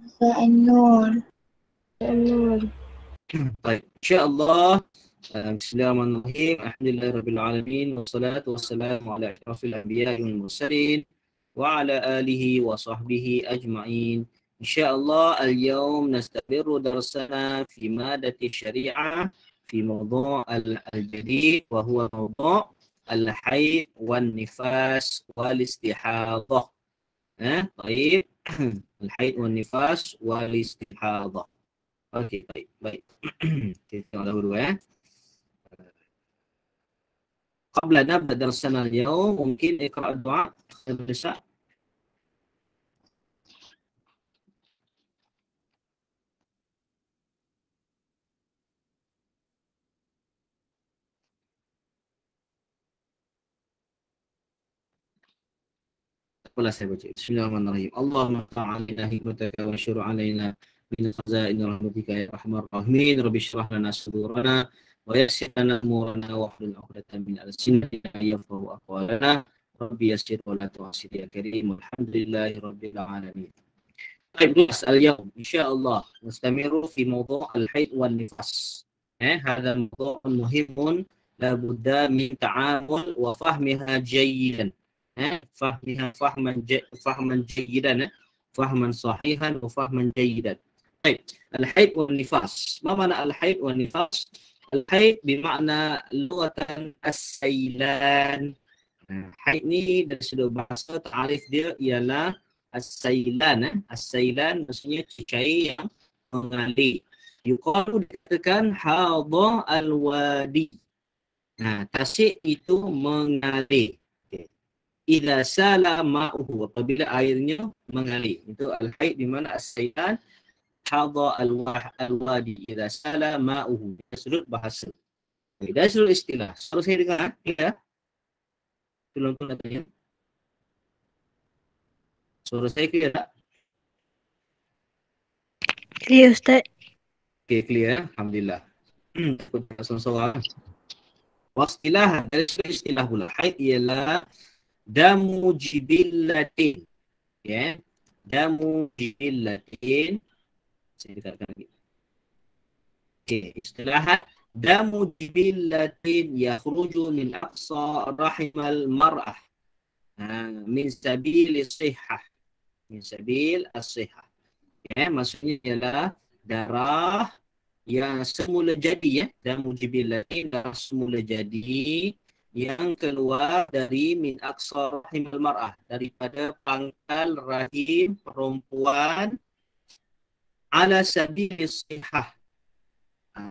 مساء النور. النور. طيب إن شاء الله. بسم الله الرحمن الرحيم. الحمد لله رب العالمين والصلاة والسلام على أشرف الأنبياء والمرسلين وعلى آله وصحبه أجمعين. إن شاء الله اليوم نستمر درسنا في مادة الشريعة في موضوع الجديد وهو موضوع الحيض والنفاس والاستحاضة. طيب الحيض والنفاس والاستحاضة. Okey, baik. Kita tengok dahulu قبل نبدأ درسنا اليوم ممكن اقرأ الدعاء النساء. ولا سيبتي. بسم الله الرحمن الرحيم. اللهم اقطع علينا حكمتك وانشر علينا من خزائن رحمتك يا ارحم الراحمين. رب اشرح لنا صدورنا ويسر لنا امورنا واحلل عقدة من السنتنا يفقهوا اقوالنا. ربي يسر ولا تعسر يا كريم. والحمد لله رب العالمين. طيب درس اليوم إن شاء الله نستمر في موضوع الحيض والنفاس. هذا موضوع مهم لابد من تعامل وفهمها جيدا. فهمها فهما جيدا، فهما صحيحا وفهما جيدا. طيب الحيض والنفاس، ما معنى الحيض والنفاس؟ الحيض بمعنى لغة السيلان. Haid ni dari sudut bahasa tarif dia ialah as-sailan. As-sailan maksudnya cair yang mengalir. Yuqalu dikatakan hadha al-wadi. Tasik itu mengalir. Idza sala ma'uhu, apabila airnya mengalir. Itu al-haid di mana as-sailan hadha al-wadi idza sala ma'uhu. Dari sudut bahasa. Dari sudut istilah. Kalau saya dengar ya. Tolong katanya. Suara saya clear tak? Clear, Ustaz. Okay, clear. Alhamdulillah. Soal-soal. Wastilah, dari istilah pula. Haid ialah damu jibillatin. Ya. Damu jibillatin. Saya dekatkan lagi. Okay, istilah damu jibillatin yakhruju min aqsa rahimal mar'ah. Min sabil as-sihhah. Min sabil as-sihhah. Ya, maksudnya ialah darah yang semula jadi damu jibillatin, darah semula jadi yang keluar dari min aqsa rahimil mar'ah, daripada pangkal rahim perempuan ala sabil as-sihhah.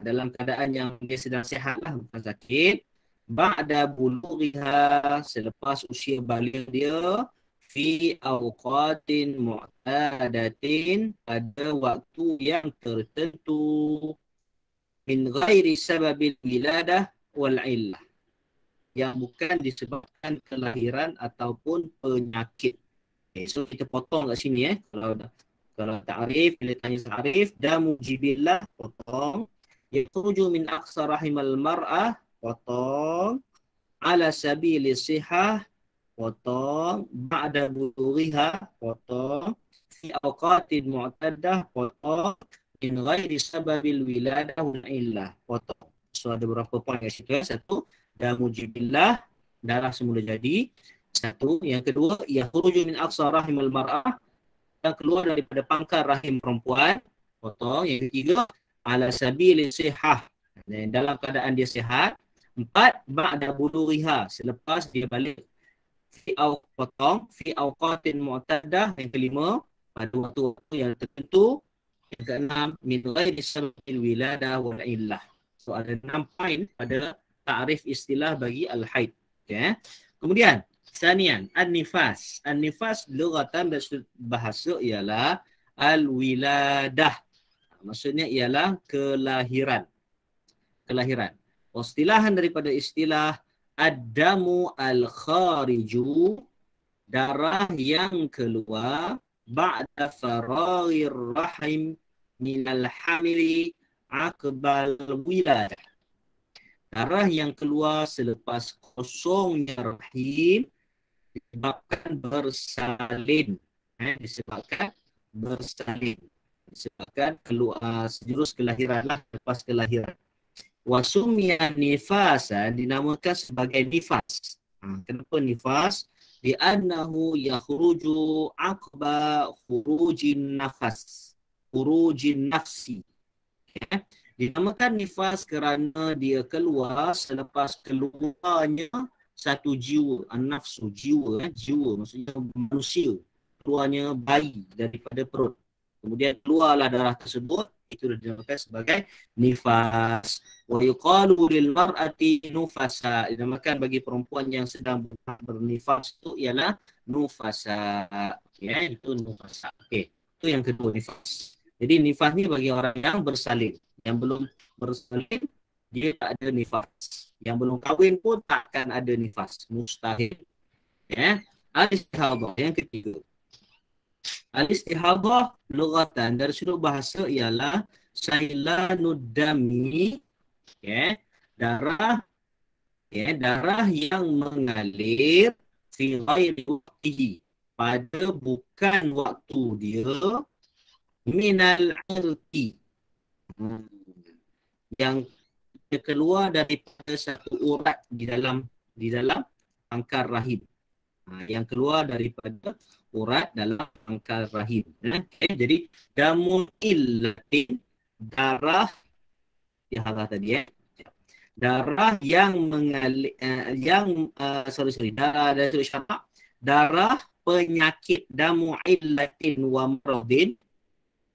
Dalam keadaan yang dia sedang sihatlah, bukan sakit. Ba'da bulughiha, selepas usia balik dia, fi awqatin mu'tadatin, pada waktu yang tertentu, min ghairi sababil wiladah wal illah, yang bukan disebabkan kelahiran ataupun penyakit. So kita potong kat sini kalau ta'rif, bila tanya ta'rif, damu jibillah, potong. Yakhruju min aqsa rahimal mar'ah, potong. Ala sabili sihah, potong. Ba'da bulughiha, potong. Fi awqatin mu'tadah, potong. Min ghairi sababil wiladah wal illah, potong. So ada beberapa poin kat situ. Satu, damu jibillah, darah semula jadi. Satu. Yang kedua, yakhruju min aqsa rahimal mar'ah, yang keluar daripada pangkal rahim perempuan, potong. Yang ketiga, ala sabili sihah, dalam keadaan dia sihat. Empat, ba'da bulughiha, selepas dia balik. Potong. Fi awqatin mu'tadah, yang kelima, pada waktu-waktu yang tertentu. Yang keenam, min ghairi sababil wiladah wal illah. So ada 6 poin pada ta'rif istilah bagi al-haid. Okay. Kemudian sanian, an-nifas. An-nifas lughatan bahasa ialah al-wiladah. Maksudnya ialah kelahiran. Kelahiran. Istilahan daripada istilah ad-damu al-khariju, darah yang keluar ba'da faraghir rahim minal hamili aqbal wiladah. Darah yang keluar selepas kosongnya rahim disebabkan bersalin. Disebabkan bersalin. disebabkan keluar sejurus kelahiran lah, lepas kelahiran. Wasumya nifasa, dinamakan sebagai nifas. Kenapa nifas? Li'annahu yakhruju aqba khurujin nafas, khurujin nafsi. Ya. Dinamakan nifas kerana dia keluar selepas keluarnya satu jiwa, an-nafsu, jiwa, jiwa maksudnya manusia, keluarnya bayi daripada perut. Kemudian keluarlah darah tersebut, itu dinamakan sebagai nifas. Wa yuqalu lil mar'ati nufasa, dinamakan bagi perempuan yang sedang bernifas itu ialah nufasa. Ya, itu nufasa. Okey, itu yang kedua, nifas. Jadi nifas ni bagi orang yang bersalin. Yang belum bersalin, dia tak ada nifas. Yang belum kahwin pun takkan ada nifas. Mustahil. Ya. Al-istihadah, yang ketiga. Al-istihadah lughatan, dari sudut bahasa ialah sailanud dami, ya, darah, ya, darah yang mengalir fi ghairi waqtihi, pada bukan waktu dia, minal irqi, yang keluar daripada satu urat di dalam pangkal rahim. Yang keluar daripada urat dalam pangkal rahim. Okay. Jadi damun illatin, darah tadi, darah yang mengalir, darah dari syarak, darah penyakit, damu illatin wa maradin.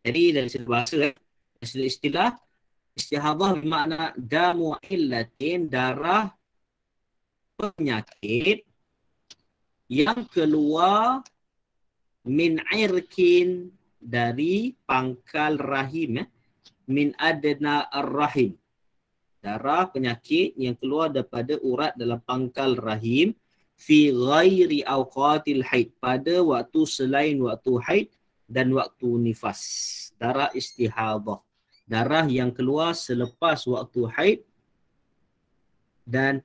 Jadi dari segi bahasa, istilah istihadah bermakna damu illatin, darah penyakit yang keluar min irkin, dari pangkal rahim, min adna ar-rahim, darah penyakit yang keluar daripada urat dalam pangkal rahim, fi ghairi awqatil haid, pada waktu selain waktu haid dan waktu nifas. Darah istihadah, darah yang keluar selepas waktu haid dan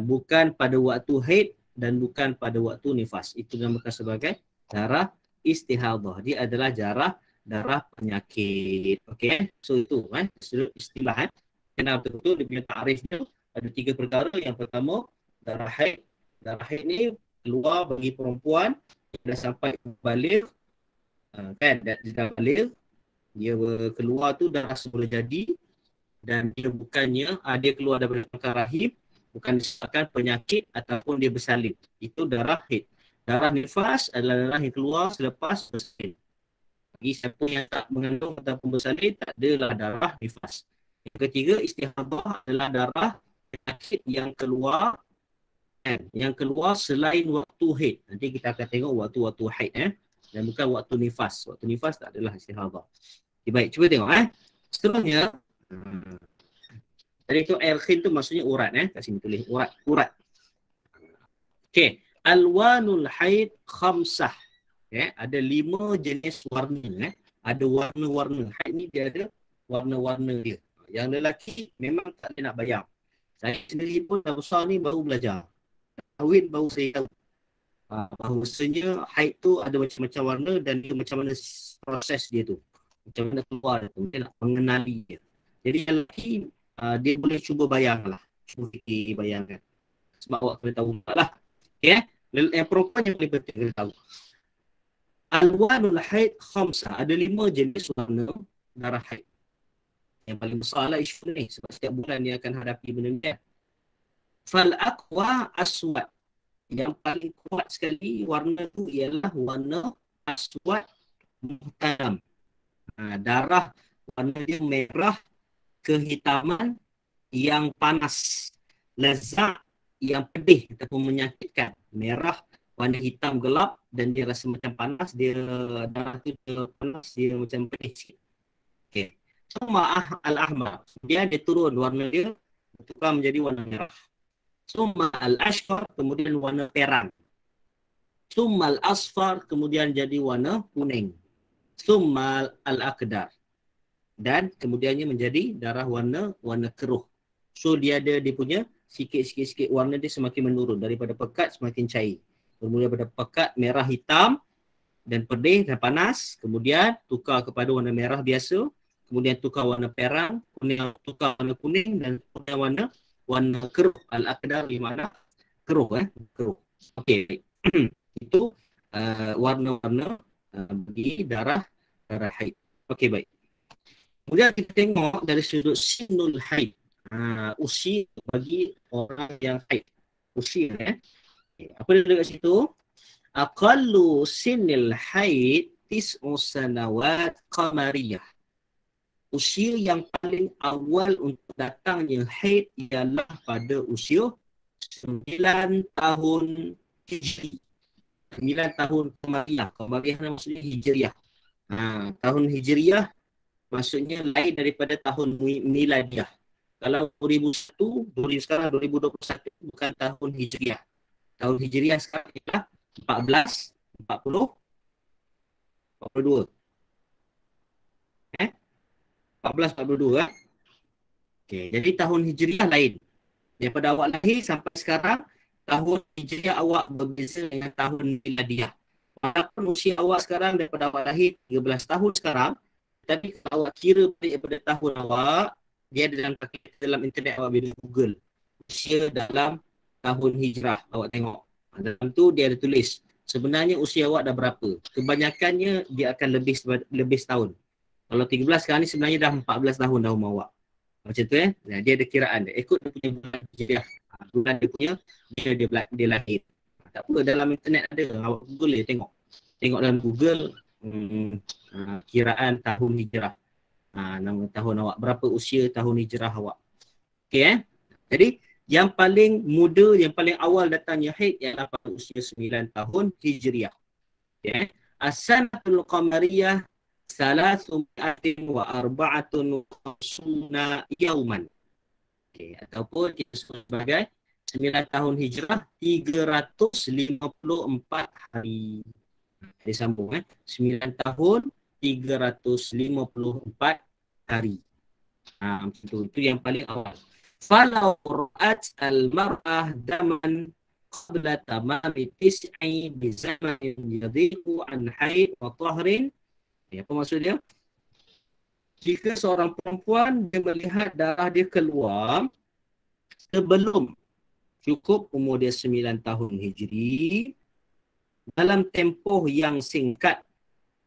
bukan pada waktu haid dan bukan pada waktu nifas. Itu dinamakan sebagai darah istihadah. Dia adalah darah penyakit. Okey. So itu istilah. Kenapa betul dia punya takrifnya ada 3 perkara. Yang pertama, darah haid. Darah haid ni keluar bagi perempuan yang dah sampai balik, kan, dia dah balik, dia keluar tu darah semula jadi, dan dia bukannya dia keluar daripada pangkal rahim, bukan disebabkan penyakit ataupun dia bersalin. Itu darah haid. Darah nifas adalah darah yang keluar selepas bersalin. Bagi siapa yang tak mengandung ataupun bersalin, tak adalah darah nifas. Yang ketiga, istihadah adalah darah penyakit yang keluar selain waktu haid. Nanti kita akan tengok waktu-waktu haid, dan bukan waktu nifas. Waktu nifas tak adalah istihadah. Okay, baik, cuba tengok. Seterusnya, jadi itu irqin tu maksudnya urat, kat sini tulis urat. Okey, alwanul haid khamsah. Ada 5 jenis warna, ada warna-warna. Haid ni dia ada warna-warna dia. Yang lelaki memang tak boleh nak bayang. Saya sendiri pun dah besar ni baru belajar. Kahwin baru saya tahu. Bahawasanya haid tu ada macam-macam warna dan dia macam mana proses dia tu. Macam mana keluar tu. Dia nak mengenali dia. Jadi yang lelaki dia boleh cuba bayanglah. Cuba fikir bayangkan. Sebab awak kena tahu lah. Okay? Yang perempuan yang boleh betul kena tahu. Alwanul haid khamsah. Ada 5 jenis warna darah haid. Yang paling besar lah isu ni. Sebab setiap bulan dia akan hadapi benda ni. Fal aqwa aswad. Yang paling kuat sekali warna tu ialah warna aswad muhtaram. Darah warna dia merah kehitaman yang panas, lezat yang pedih ataupun menyakitkan. Merah warna hitam gelap dan dia rasa macam panas, dia darah tu dia panas, dia macam pedih sikit. Okey. Summa al-ahmar, dia turun warna dia bertukar menjadi warna merah. Summa al-ashfar, kemudian warna perang. Summa al-asfar, kemudian jadi warna kuning. Summa al-aqdar, dan kemudiannya menjadi darah warna keruh. So dia punya sikit warna dia semakin menurun, daripada pekat semakin cair. Bermula daripada pekat merah hitam, dan pedih dan panas, kemudian tukar kepada warna merah biasa, kemudian tukar warna perang, kemudian tukar warna kuning dan kemudian warna keruh. Al-aqdar bermakna keruh, keruh. Okey. Itu warna-warna bagi darah haid. Okey, baik. Kemudian kita tengok dari sudut sinul haid. Usia bagi orang yang haid. Usia, apa dia kat situ? Aqallu sinil haid tis'u sanawat qamariyah. Usia yang paling awal untuk datangnya haid ialah pada usia 9 tahun Hijri. 9 tahun Qamariyah. Qamariyah maksudnya Hijriah. Tahun Hijriah maksudnya lain daripada tahun Miladiah. Kalau 2001, sekarang 2021 bukan tahun Hijriah. Tahun Hijriah sekarang ialah 14, 40, 42. 14, 42. Okey, jadi tahun Hijriah lain. Daripada awak lahir sampai sekarang, tahun Hijriah awak berbeza dengan tahun Miladiah. Walaupun usia awak sekarang daripada awak lahir 13 tahun sekarang, tapi kalau awak kira daripada tahun awak, dia dalam internet awak bila Google usia dalam tahun hijrah, awak tengok. Dalam tu dia ada tulis sebenarnya usia awak dah berapa. Kebanyakannya dia akan lebih setahun. Kalau 13 sekarang ni sebenarnya dah 14 tahun dah umur awak. Macam tu Nah, dia ada kiraan dia. Ikut dia punya bulan hijrah. Bulan dia punya dia lahir. Tak apa, dalam internet ada. Awak Google dia tengok. Tengok dalam Google kiraan tahun hijrah. Nama tahun awak. Berapa usia tahun hijrah awak. Okey Jadi yang paling muda, yang paling awal datangnya haid ialah pada usia 9 tahun Hijriah. Okay. As-sanatul qamariyah 354 yauman. Okay. Ataupun kita sebut sebagai 9 tahun Hijrah 354 hari. Dia sambung 9 tahun 354 hari. Itu yang paling awal. Falau ra'at al-mar'ah daman qabla tamami tis'i bi zamanin yadhiqu an haid wa tahrin. Apa maksud dia? Jika seorang perempuan dia melihat darah dia keluar sebelum cukup umur dia 9 tahun Hijri, dalam tempoh yang singkat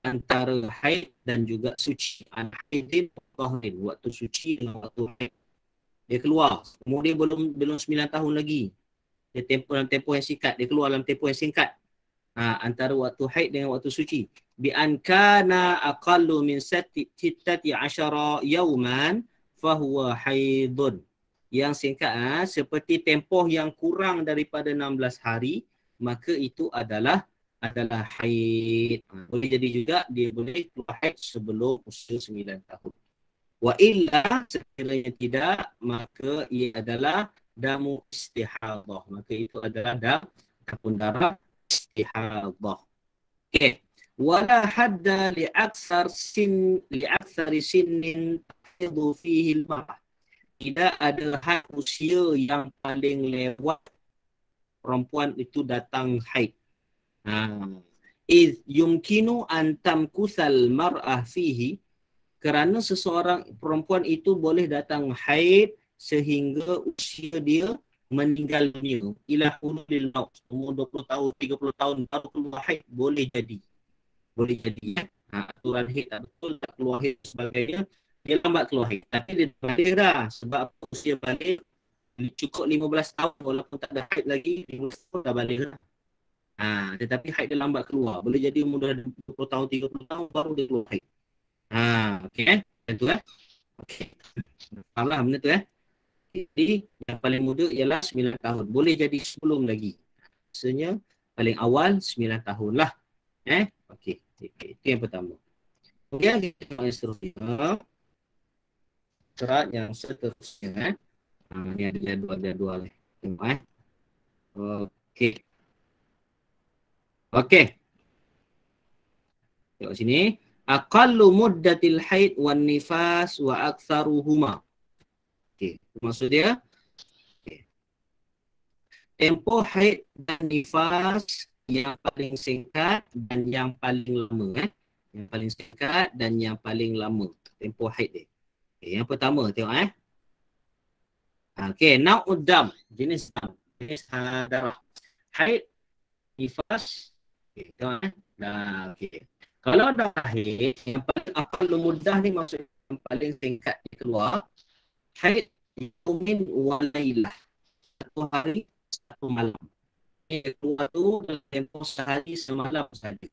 antara haid dan juga suci, an haidin wa tahrin, waktu suci dan waktu haid. Dia keluar, umur dia belum 9 tahun lagi. Dia dalam tempoh yang singkat, dia keluar dalam tempoh yang singkat. Antara waktu haid dengan waktu suci. Bi an kana aqallu min 16 yauman fahuwa haidun. Yang singkat seperti tempoh yang kurang daripada 16 hari, maka itu adalah haid. Boleh jadi juga dia boleh keluar haid sebelum usia 9 tahun. Wa illa sekiranya tidak, maka ia adalah damu istihadah. Maka itu adalah dam darah istihadah. Okey. Wala hadda li'aktsari sinnin tahidu fihi al-mar'ah. Tidak ada had usia yang paling lewat perempuan itu datang haid. Iz yumkinu an tamkusal mar'ah fihi, kerana seseorang perempuan itu boleh datang haid sehingga usia dia meninggal dunia. Ila hulul maut, umur 20 tahun, 30 tahun baru keluar haid, boleh jadi. Aturan haid tak betul, tak keluar haid sebagainya, dia lambat keluar haid. Tapi dia balik dah, sebab usia balik cukup 15 tahun walaupun tak ada haid lagi, 15 tahun dah balik dah. Tetapi haid dia lambat keluar. Boleh jadi umur dah 20 tahun, 30 tahun baru dia keluar haid. Okey Tentu Okey. Fahamlah benda tu Jadi yang paling muda ialah 9 tahun. Boleh jadi sebelum lagi. Maksudnya paling awal 9 tahun lah. Okey. Itu yang pertama. Kemudian kita tengok yang seterusnya. Surat yang seterusnya. Ni ada jadual. Tengok Okey. Tengok sini. Aqallu muddatil haid wan nifas wa aktsaruhuma. Maksud dia tempoh haid dan nifas yang paling singkat dan yang paling lama. Yang paling singkat dan yang paling lama tempoh haid dia. Okay, yang pertama tengok Okey, nau'uddam, jenis dam, jenis darah. Haid, nifas. Okey, tengok okey. Kalau darah haid, yang paling akal mudah ni maksudnya yang paling singkat dia keluar. Haid yaumin wa lailah. Satu hari, satu malam. Dia keluar tu dalam tempoh sehari semalam saja.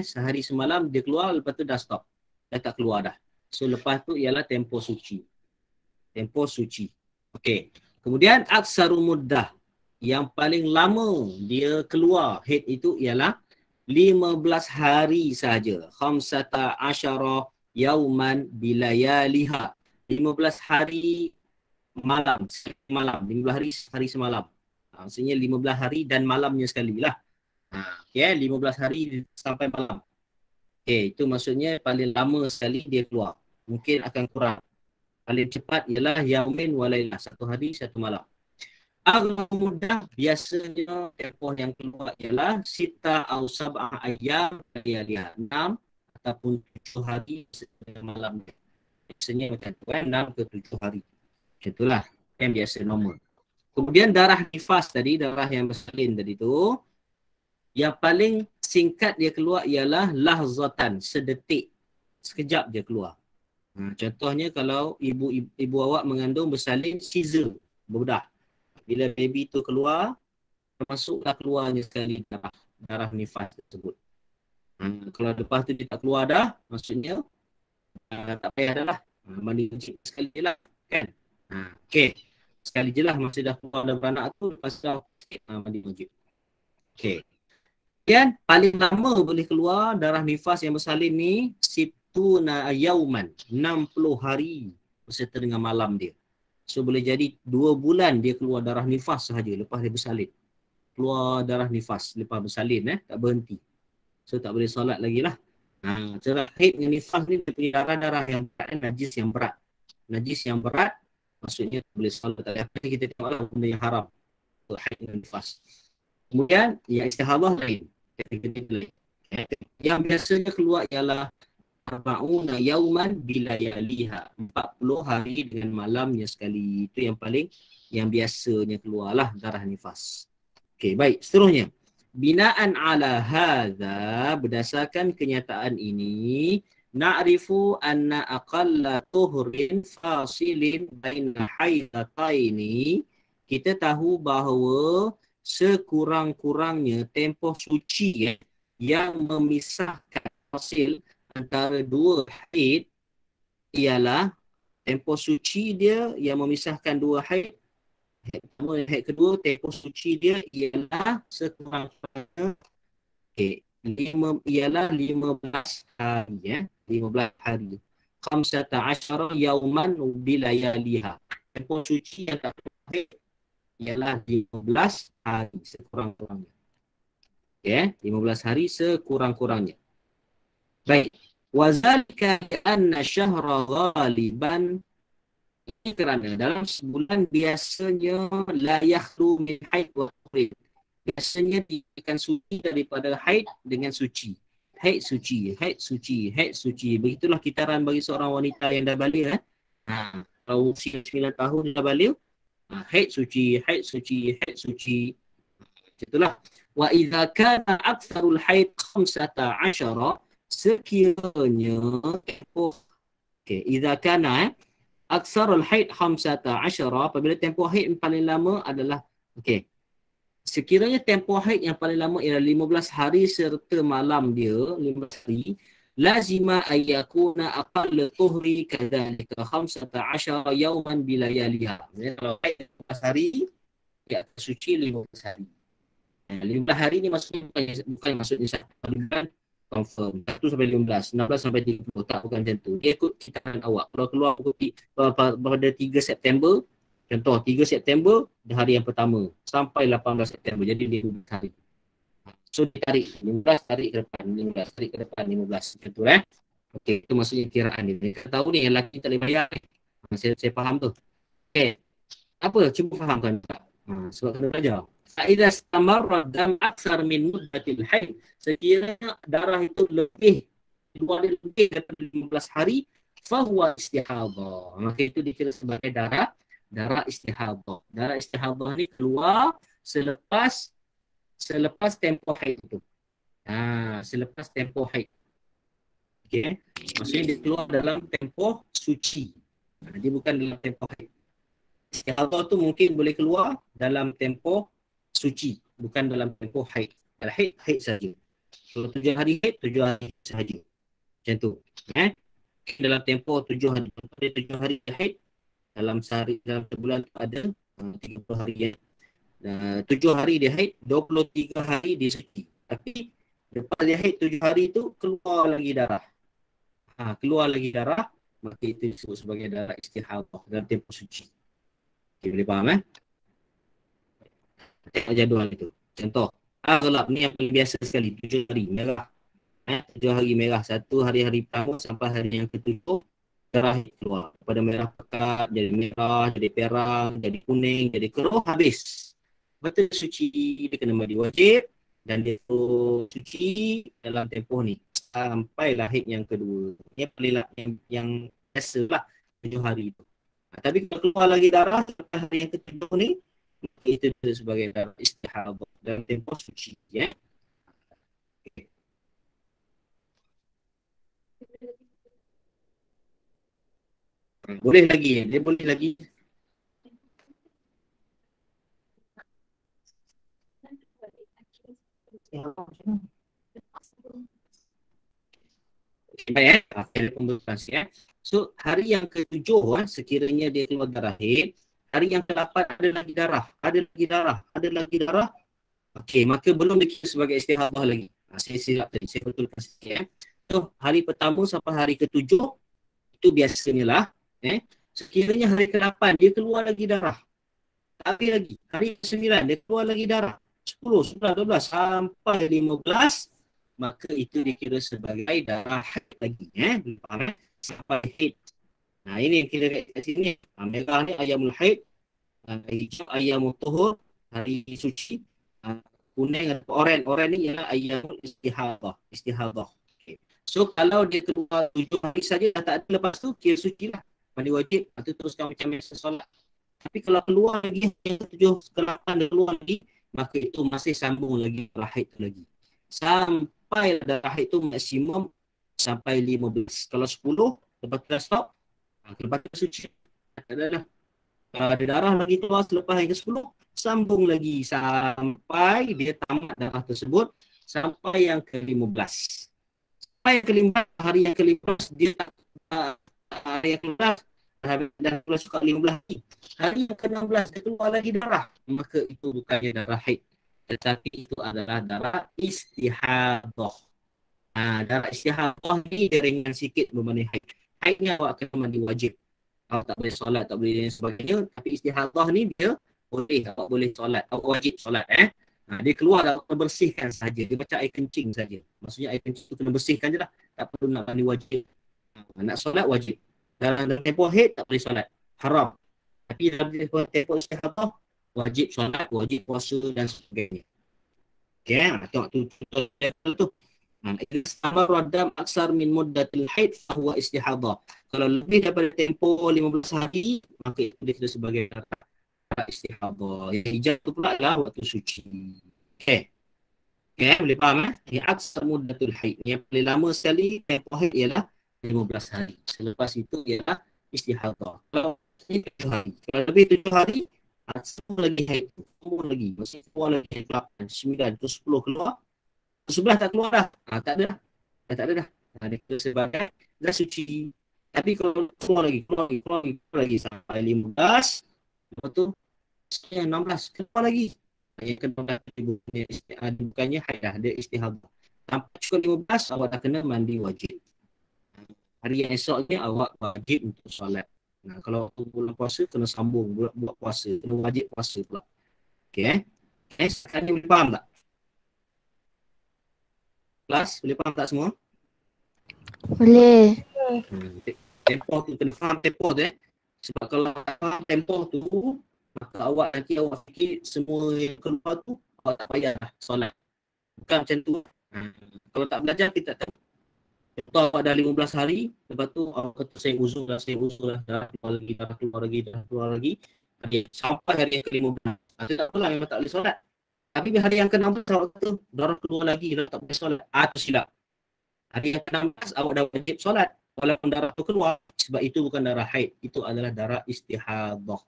Sehari semalam dia keluar, lepas tu dah stop. Dah tak keluar dah. So lepas tu ialah tempoh suci. Tempoh suci. Okey. Kemudian aksaru muddah. Yang paling lama dia keluar haid itu ialah 15 hari sahaja. Khamsata asyara yauman bilayaliha. 15 hari malam. 15 hari semalam. Maksudnya 15 hari dan malamnya sekali lah. Okay, 15 hari sampai malam. Okay, itu maksudnya paling lama sekali dia keluar. Mungkin akan kurang. Paling cepat ialah yaumin walailah. Satu hari, satu malam. Agak mudah biasanya tempoh yang keluar ialah sita atau sab'a ayam dia 6 ataupun 7 hari malam. Biasanya macam tu 6 ke 7 hari. Macam itulah yang biasa normal. Kemudian darah nifas tadi, darah yang bersalin tadi tu, yang paling singkat dia keluar ialah lahzatan, sedetik. Sekejap dia keluar. Contohnya kalau ibu awak mengandung bersalin, Caesar, berbedah. Bila baby tu keluar, termasuklah keluarnya sekali darah nifas tersebut. Kalau lepas tu dia tak keluar dah, maksudnya tak payah dah lah. Mandi wajib sekali je lah. Kan? Okay. Sekali je lah masa dah keluar dan beranak tu, lepas tu mandi wajib. Okay. Kemudian paling lama boleh keluar darah nifas yang bersalin ni, situna yauman, 60 hari beserta dengan malam dia. So boleh jadi 2 bulan dia keluar darah nifas sahaja lepas dia bersalin. Keluar darah nifas lepas bersalin, tak berhenti. So tak boleh solat lagi lah. Cara haid dengan nifas ni dia punya darah-darah yang berat, najis yang berat. Najis yang berat maksudnya tak boleh solat. Apa kita tengoklah benda yang haram. Haid dengan nifas. Kemudian yang istihadah lain. Yang biasanya keluar ialah arba'una yauman bilayaliha, 40 hari dengan malamnya sekali. Itu yang biasanya keluarlah darah nifas. Okey, baik. Seterusnya, binaan ala hadza, berdasarkan kenyataan ini, na'rifu anna aqalla tuhrin fasilin baina haidataini, kita tahu bahawa sekurang-kurangnya tempoh suci yang memisahkan hasil antara 2 haid ialah tempoh suci dia yang memisahkan 2 haid. Haid pertama dan haid kedua, tempoh suci dia ialah sekurang-kurangnya ialah 15 hari 15 hari. Khamsata asyara yauman bilayaliha. Tempoh suci yang tak haid ialah 15 hari sekurang-kurangnya. 15 hari sekurang-kurangnya. Baik. Wazalika anna syahra ghaliban, ini kerana dalam sebulan biasanya la yakhlu min haid wa tuhrin. Biasanya dia akan suci daripada haid dengan suci. Haid suci, haid suci, haid suci. Begitulah kitaran bagi seorang wanita yang dah balik. Kalau usia 9 tahun dah balik, haid suci, haid suci, haid suci. Itulah. Wa idza kana aktsarul haid 15, sekiranya tempoh idza kana aksarul haid 15, apabila tempoh haid yang paling lama adalah sekiranya tempoh haid yang paling lama ialah 15 hari serta malam dia 15 hari, lazima ayyakuna aqall tuhri kadzalika 15 yawman bilayaliha. Kalau haid 15 hari dia suci 15 hari. 15 hari ni maksudnya bukan maksudnya bulan confirm 1 sampai 15, 16 sampai 30, tak, bukan macam tu. Dia ikut kitaran awak. Kalau keluar pada 3 September, contoh 3 September hari yang pertama sampai 18 September, jadi dia 12 hari. So ditarik 15, tarik ke depan 15, tarik ke depan 15, macam tu Okey, itu maksudnya kiraan dia. Kita tahu ni yang lelaki tak boleh bayar ni. Saya faham tu. Okey. Apa? Cuba fahamkan. Sebab kena belajar. Idza istamarra dam akthar min muddatil haid, sekiranya darah itu lebih daripada 15 hari, fahuwa istihadhah. Maka itu dikira sebagai darah istihadhah. Darah istihadhah ni keluar selepas tempoh haid itu. Selepas tempoh haid. Okey. Maksudnya dia keluar dalam tempoh suci. Dia bukan dalam tempoh haid. Istihadhah tu mungkin boleh keluar dalam tempoh suci, bukan dalam tempoh haid. Kalau haid saja. Kalau 7 hari haid, 7 hari sahaja. Macam tu. Dalam tempoh 7 hari. Pada 7 hari haid, dalam sehari, dalam sebulan tu ada 30 hari ya. 7 hari dia haid, 23 hari dia suci. Tapi lepas dia haid 7 hari tu keluar lagi darah. Keluar lagi darah, maka itu disebut sebagai darah istihadhah dalam tempoh suci. Okay, boleh faham Tengok jadual itu. Contoh, aghlab ni yang paling biasa sekali, 7 hari merah. 7 hari merah, satu hari-hari pertama sampai hari yang ketujuh darah keluar. Pada merah pekat, jadi merah, jadi perang, jadi kuning, jadi keruh, habis. Betul suci, dia kena mandi wajib dan dia suci dalam tempoh ni sampai lahir yang kedua. Ini paling yang biasa lah 7 hari itu. Tapi kalau keluar lagi darah sampai hari yang ketujuh ni, itu sebagai darah istihadhah dalam tempoh suci. Boleh lagi, dia boleh lagi. Baik So hari yang ketujuh sekiranya dia keluar darah haid, hari yang ke-8 ada lagi darah. Okey, maka belum dikira sebagai istihadhah lagi. Saya silap tadi, saya betulkan sikit So hari pertama sampai hari ke-7 itu biasanya lah sekiranya hari ke-8 dia keluar lagi darah. Tapi lagi hari ke-9 dia keluar lagi darah. 10, 11, 12 sampai 15, maka itu dikira sebagai darah haid lagi. Faham sampai haid. Ini yang kita lihat kat sini. Merah ni ayamul haid, hijau ayamul tuhur, hari suci, kuning atau oren ni ialah ayamul istihadhah. Okay. So kalau dia keluar 7 hari saja dah tak ada, lepas tu kira suci lah, mandi wajib atau teruskan macam biasa solat. Tapi kalau keluar lagi yang ke-7 ke-8 dia keluar lagi, maka itu masih sambung lagi darah haid tu lagi. Sampai darah haid tu maksimum sampai 15. Kalau 10 lepas tu dah stop, lepas tu suci. Tak ada dah. Kalau ada darah lagi keluar selepas hari ke-10, sambung lagi sampai dia tamat darah tersebut sampai yang ke-15. Sampai yang ke-15, hari yang ke-15 dia hari yang ke-15 dah keluar suka 15 hari. Hari yang ke-16 dia keluar lagi darah, maka itu bukannya darah haid, tetapi itu adalah darah istihadhah. Darah istihadhah ni dia ringan sikit berbanding haid. Haidnya awak kena mandi wajib. Awak tak boleh solat, tak boleh dan sebagainya. Tapi istihadhah ni dia boleh, awak boleh solat, awak wajib solat. Dia keluar dah bersihkan saja. Dia macam air kencing saja. Maksudnya air kencing tu kena bersihkan je lah. Tak perlu nak mandi wajib. Nak solat wajib. Dalam tempoh haid tak boleh solat. Haram. Tapi dalam tempoh istihadhah wajib solat, wajib puasa dan sebagainya. Okay, tengok tu contoh tu. Istamar radam aksar min muddatil haid fahuwa istihadhah. Kalau lebih daripada tempoh 15 hari, maka itu dikira sebagai darah istihadhah. Yang hijau tu pula adalah waktu suci. Okay, boleh faham Yang aksar muddatul haid. Yang paling lama sekali tempoh haid ialah 15 hari. Selepas itu ialah istihadhah. Kalau 7 hari, kalau lebih 7 hari, semua lagi haid, semua lagi. Masih keluar lagi 8, 9, 10 keluar. 11 tak keluar dah. Tak ada dah. Tak ada dah. Dia kira sebagai dah suci. Tapi kalau keluar lagi sampai 15, lepas tu 16 keluar lagi. Yang ke-16 bukannya haid dah, dia istihadhah. Sampai cukup 15, awak dah kena mandi wajib. Hari yang esoknya awak wajib untuk solat. Kalau bulan puasa kena sambung buat puasa, kena wajib puasa pula. Okey sekarang ni boleh faham tak? Kelas boleh faham tak semua? Boleh. Tempoh tu kena faham tempoh tu Sebab kalau faham tempoh tu, maka awak nanti awak fikir semua yang keluar tu awak tak payah solat. Bukan macam tu. Kalau tak belajar kita tak tahu. Contoh awak dah 15 hari, lepas tu awak kata saya uzur lah, dah keluar lagi. Okay. Sampai hari yang ke-15. Itu tak apalah, memang tak boleh solat. Tapi hari yang ke-16 awak kata darah keluar lagi, dah tak boleh solat. Itu silap. Hari yang ke-16 awak dah wajib solat walaupun darah tu keluar, sebab itu bukan darah haid, itu adalah darah istihadah.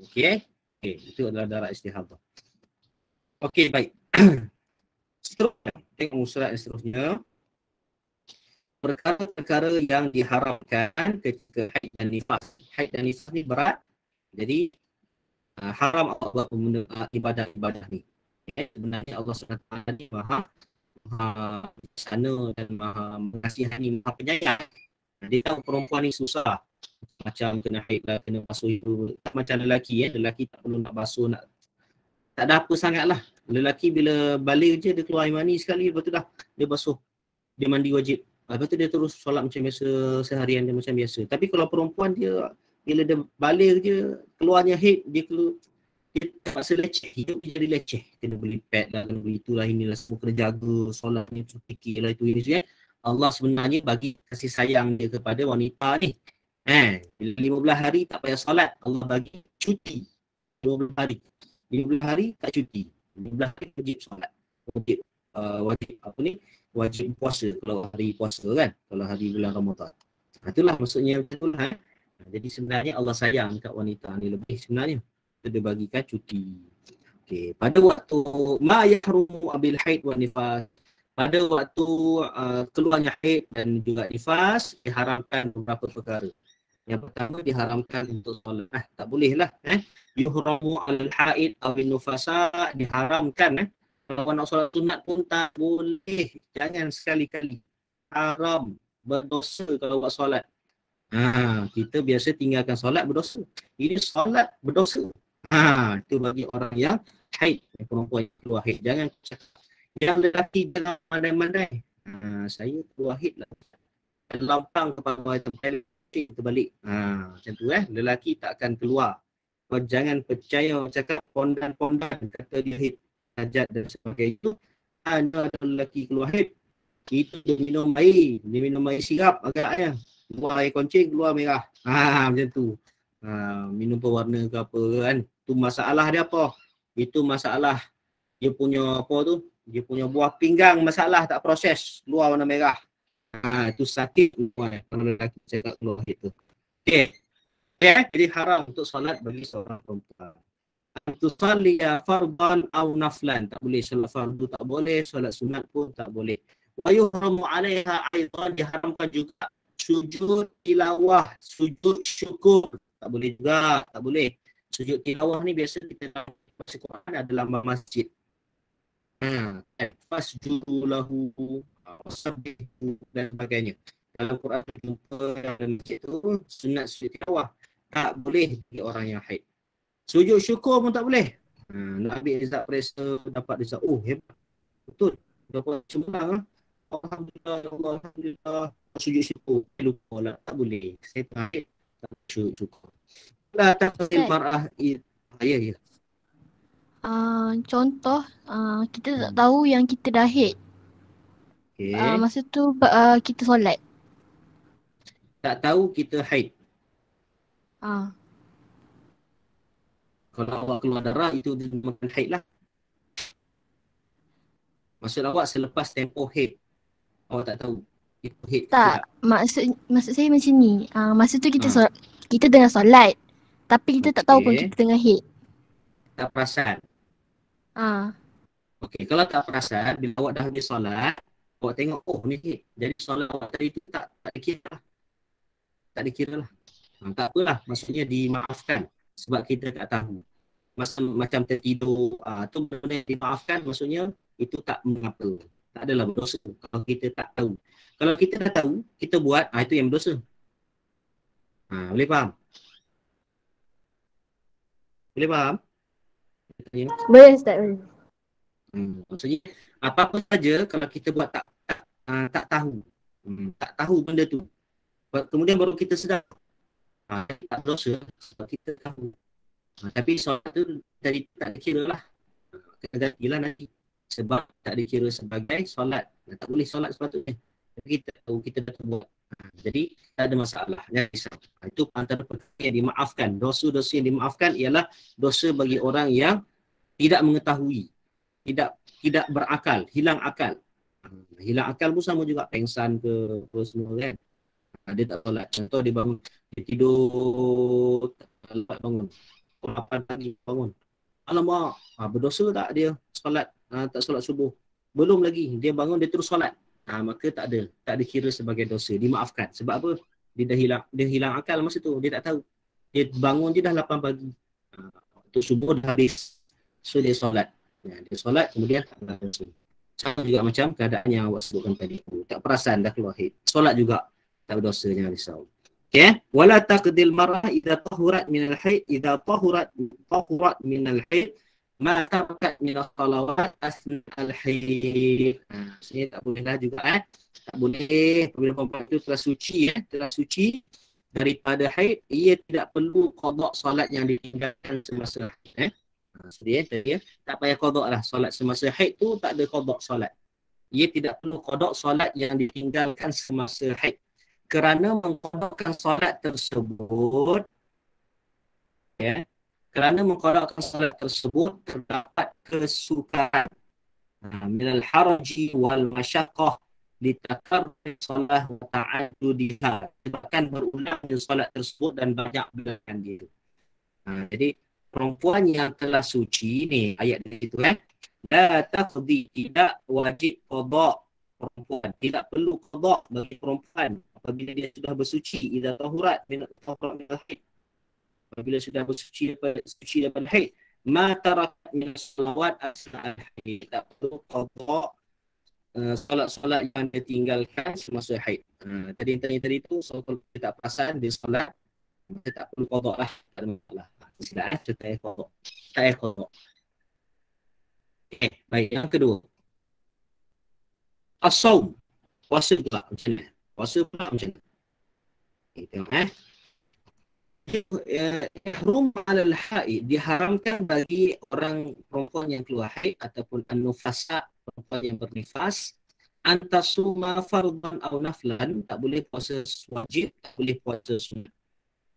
Okey. Okey, itu adalah darah istihadah. Okey, baik. Seterusnya, tengok surat yang seterusnya. Perkara-perkara yang diharamkan ketika haid dan nifas. Haid dan nifas ni berat. Jadi haram Allah buat ibadah-ibadah ni. Sebenarnya Allah SWT ni maha sana dan maha mengasihani, maha penyayang. Dia tahu perempuan ni susah. Macam kena haid lah, kena basuh itu. Tak macam lelaki. Lelaki tak perlu nak basuh, tak ada apa sangat lah. Lelaki bila balik je, dia keluar air mani sekali, lepas tu dah dia basuh. Dia mandi wajib. Lepas tu dia terus solat macam biasa, seharian dia macam biasa. Tapi kalau perempuan dia, bila dia balik je, keluarnya haid, dia terpaksa leceh. Hidup dia jadi leceh. Kena beli pad lah, kena beli itulah, inilah, semua kena jaga, solat ni, fikirlah itu, ini semua. Allah sebenarnya bagi kasih sayang dia kepada wanita ni. Bila 15 hari tak payah solat, Allah bagi cuti 15 hari. 15 hari tak cuti. 15 hari wajib solat. Wajib puasa kalau hari puasa kan, kalau hari bulan Ramadan. Itulah maksudnya, itulah. Jadi sebenarnya Allah sayang kat wanita ni lebih sebenarnya. Dia bagikan cuti. Okey, pada waktu ma yahrumu abil haid wa nifas. Pada waktu keluarnya haid dan juga nifas, diharamkan beberapa perkara. Yang pertama, diharamkan untuk solat. Tak boleh lah. Yuhramu alal haid awin nufasa, diharamkan. Kalau nak solat sunat pun tak boleh. Jangan sekali-kali. Haram. Berdosa kalau buat solat. Kita biasa tinggalkan solat berdosa. Ini solat berdosa. Itu bagi orang yang haid. Perempuan yang keluar haid. Jangan cakap. Yang lelaki jangan mandai-mandai. Saya keluar haid lah. Lampang kepada tempat terbalik. Macam tu lelaki tak akan keluar. Kau jangan percaya cakap pondan-pondan kata dia haid, hajat dan sebagainya. Itu ada lelaki keluar haid. Itu dia minum air sirap agaknya. Keluar air koncing, keluar merah. Macam tu. Minum pewarna ke apa kan. Tu masalah dia apa? Itu masalah dia punya apa tu? Dia punya buah pinggang masalah tak proses, keluar warna merah. Itu sakit kalau lelaki cakap keluar itu. Okey. Jadi haram untuk solat bagi seorang perempuan. Untuk solat fardhan atau naflan, tak boleh. Solat fardu tak boleh, solat sunat pun tak boleh. Wa yuhramu 'alaiha aidan, diharamkan juga sujud tilawah, sujud syukur. Tak boleh juga, tak boleh. Sujud tilawah ni biasa kita dalam baca Quran ada lambang masjid. Fasjudu lahu wasabbihu dan sebagainya. Dalam Quran jumpa dalam masjid tu sunat sujud tilawah. Tak boleh bagi orang yang haid. Sujud syukur pun tak boleh. Nak ambil result periksa, dapat result. Oh hebat. Betul. Dapat sembarang. Alhamdulillah, alhamdulillah. Sujud syukur. Lupa lah. Tak boleh. Saya tak haid. Tak sujud syukur. La taqsil mar'ah. Ya. Contoh, kita tak tahu yang kita dah haid. Okay. Masa tu kita solat. Tak tahu kita haid. Kalau awak keluar darah, itu bukan haid lah. Maksud awak selepas tempoh haid, awak tak tahu itu haid tak. Maksud saya macam ni. Masa tu kita tengah solat. Tapi kita tak tahu pun kita tengah haid. Tak perasan. Okey, kalau tak perasan, bila awak dah habis solat, awak tengok, oh ni haid. Jadi solat awak tadi itu tak dikira lah. Tak dikira lah. Tak apalah, maksudnya dimaafkan. Sebab kita tak tahu. Macam tertidur, tu benda yang dimaafkan, maksudnya itu tak mengapa. Tak adalah berdosa kalau kita tak tahu. Kalau kita dah tahu, kita buat, itu yang berdosa. Boleh faham? Boleh faham? Boleh Ustaz. Maksudnya apa-apa saja kalau kita buat tak tahu. Tak tahu benda tu. Kemudian baru kita sedar. Tak berdosa sebab kita tahu. Tapi solat tu tadi tak dikira lah. Kena gantilah nanti. Sebab tak dikira sebagai solat. Tak boleh solat sepatutnya. Tapi kita tahu kita dah buat. Jadi tak ada masalah. Jangan risau. Itu antara perkara yang dimaafkan. Dosa-dosa yang dimaafkan ialah dosa bagi orang yang tidak mengetahui. Tidak berakal. Hilang akal. Hilang akal pun sama juga. Pengsan ke apa semua kan. Dia tak solat. Contoh dia bangun. Dia tidur. Tak bangun. Pukul 8 pagi bangun. Alamak, berdosa tak dia solat, tak solat subuh? Belum lagi, dia bangun dia terus solat. Maka tak dikira sebagai dosa, dimaafkan. Sebab apa? Dia hilang akal masa tu, dia tak tahu. Dia bangun je dah 8 pagi. Untuk subuh dah habis. So dia solat. Dia solat kemudian tak ada dosa. Sama juga macam keadaan yang awak sebutkan tadi. Tak perasan dah keluar haid. Solat juga tak berdosa, jangan risau. Okay. Wala taqdil mar'ah idza tahurat min al-haid idza tahurat min al-haid ma tarakat min as-salawat asna al-haid. Maksudnya tak boleh lah juga tak boleh apabila perempuan itu telah suci daripada haid, ia tidak perlu qada solat yang ditinggalkan semasa haid. Tadi tak payah qada lah solat semasa haid tu, tak ada qada solat. Ia tidak perlu qada solat yang ditinggalkan semasa haid. Kerana mengqadakan solat tersebut, kerana mengqadakan solat tersebut terdapat kesukaran minal haraji wal masyaqqah litakarrur solat wa ta'addudiha, sebabkan berulangnya solat tersebut dan banyak bilangan dia. Jadi perempuan yang telah suci ni ayat di situ la taqdi, tidak wajib qada perempuan, tidak perlu qada bagi perempuan apabila dia sudah bersuci idza tahurat min al-haid, apabila sudah bersuci daripada haid, ma tarakat min salawat asna al-haid, tak perlu qada solat-solat yang dia tinggalkan semasa haid. Tadi tu so, kalau dia tak perasan dia solat, dia tak perlu qada lah, tak ada masalah. Silap tak payah qada. Tak payah qada. Baik, yang kedua, as-saum. Puasa pula macam mana? Puasa pula macam mana? Tengok ihram alal haid, diharamkan bagi orang perempuan yang keluar haid ataupun an-nufasa, perempuan yang bernifas, antasuma fardan aw naflan, tak boleh puasa wajib, tak boleh puasa sunat.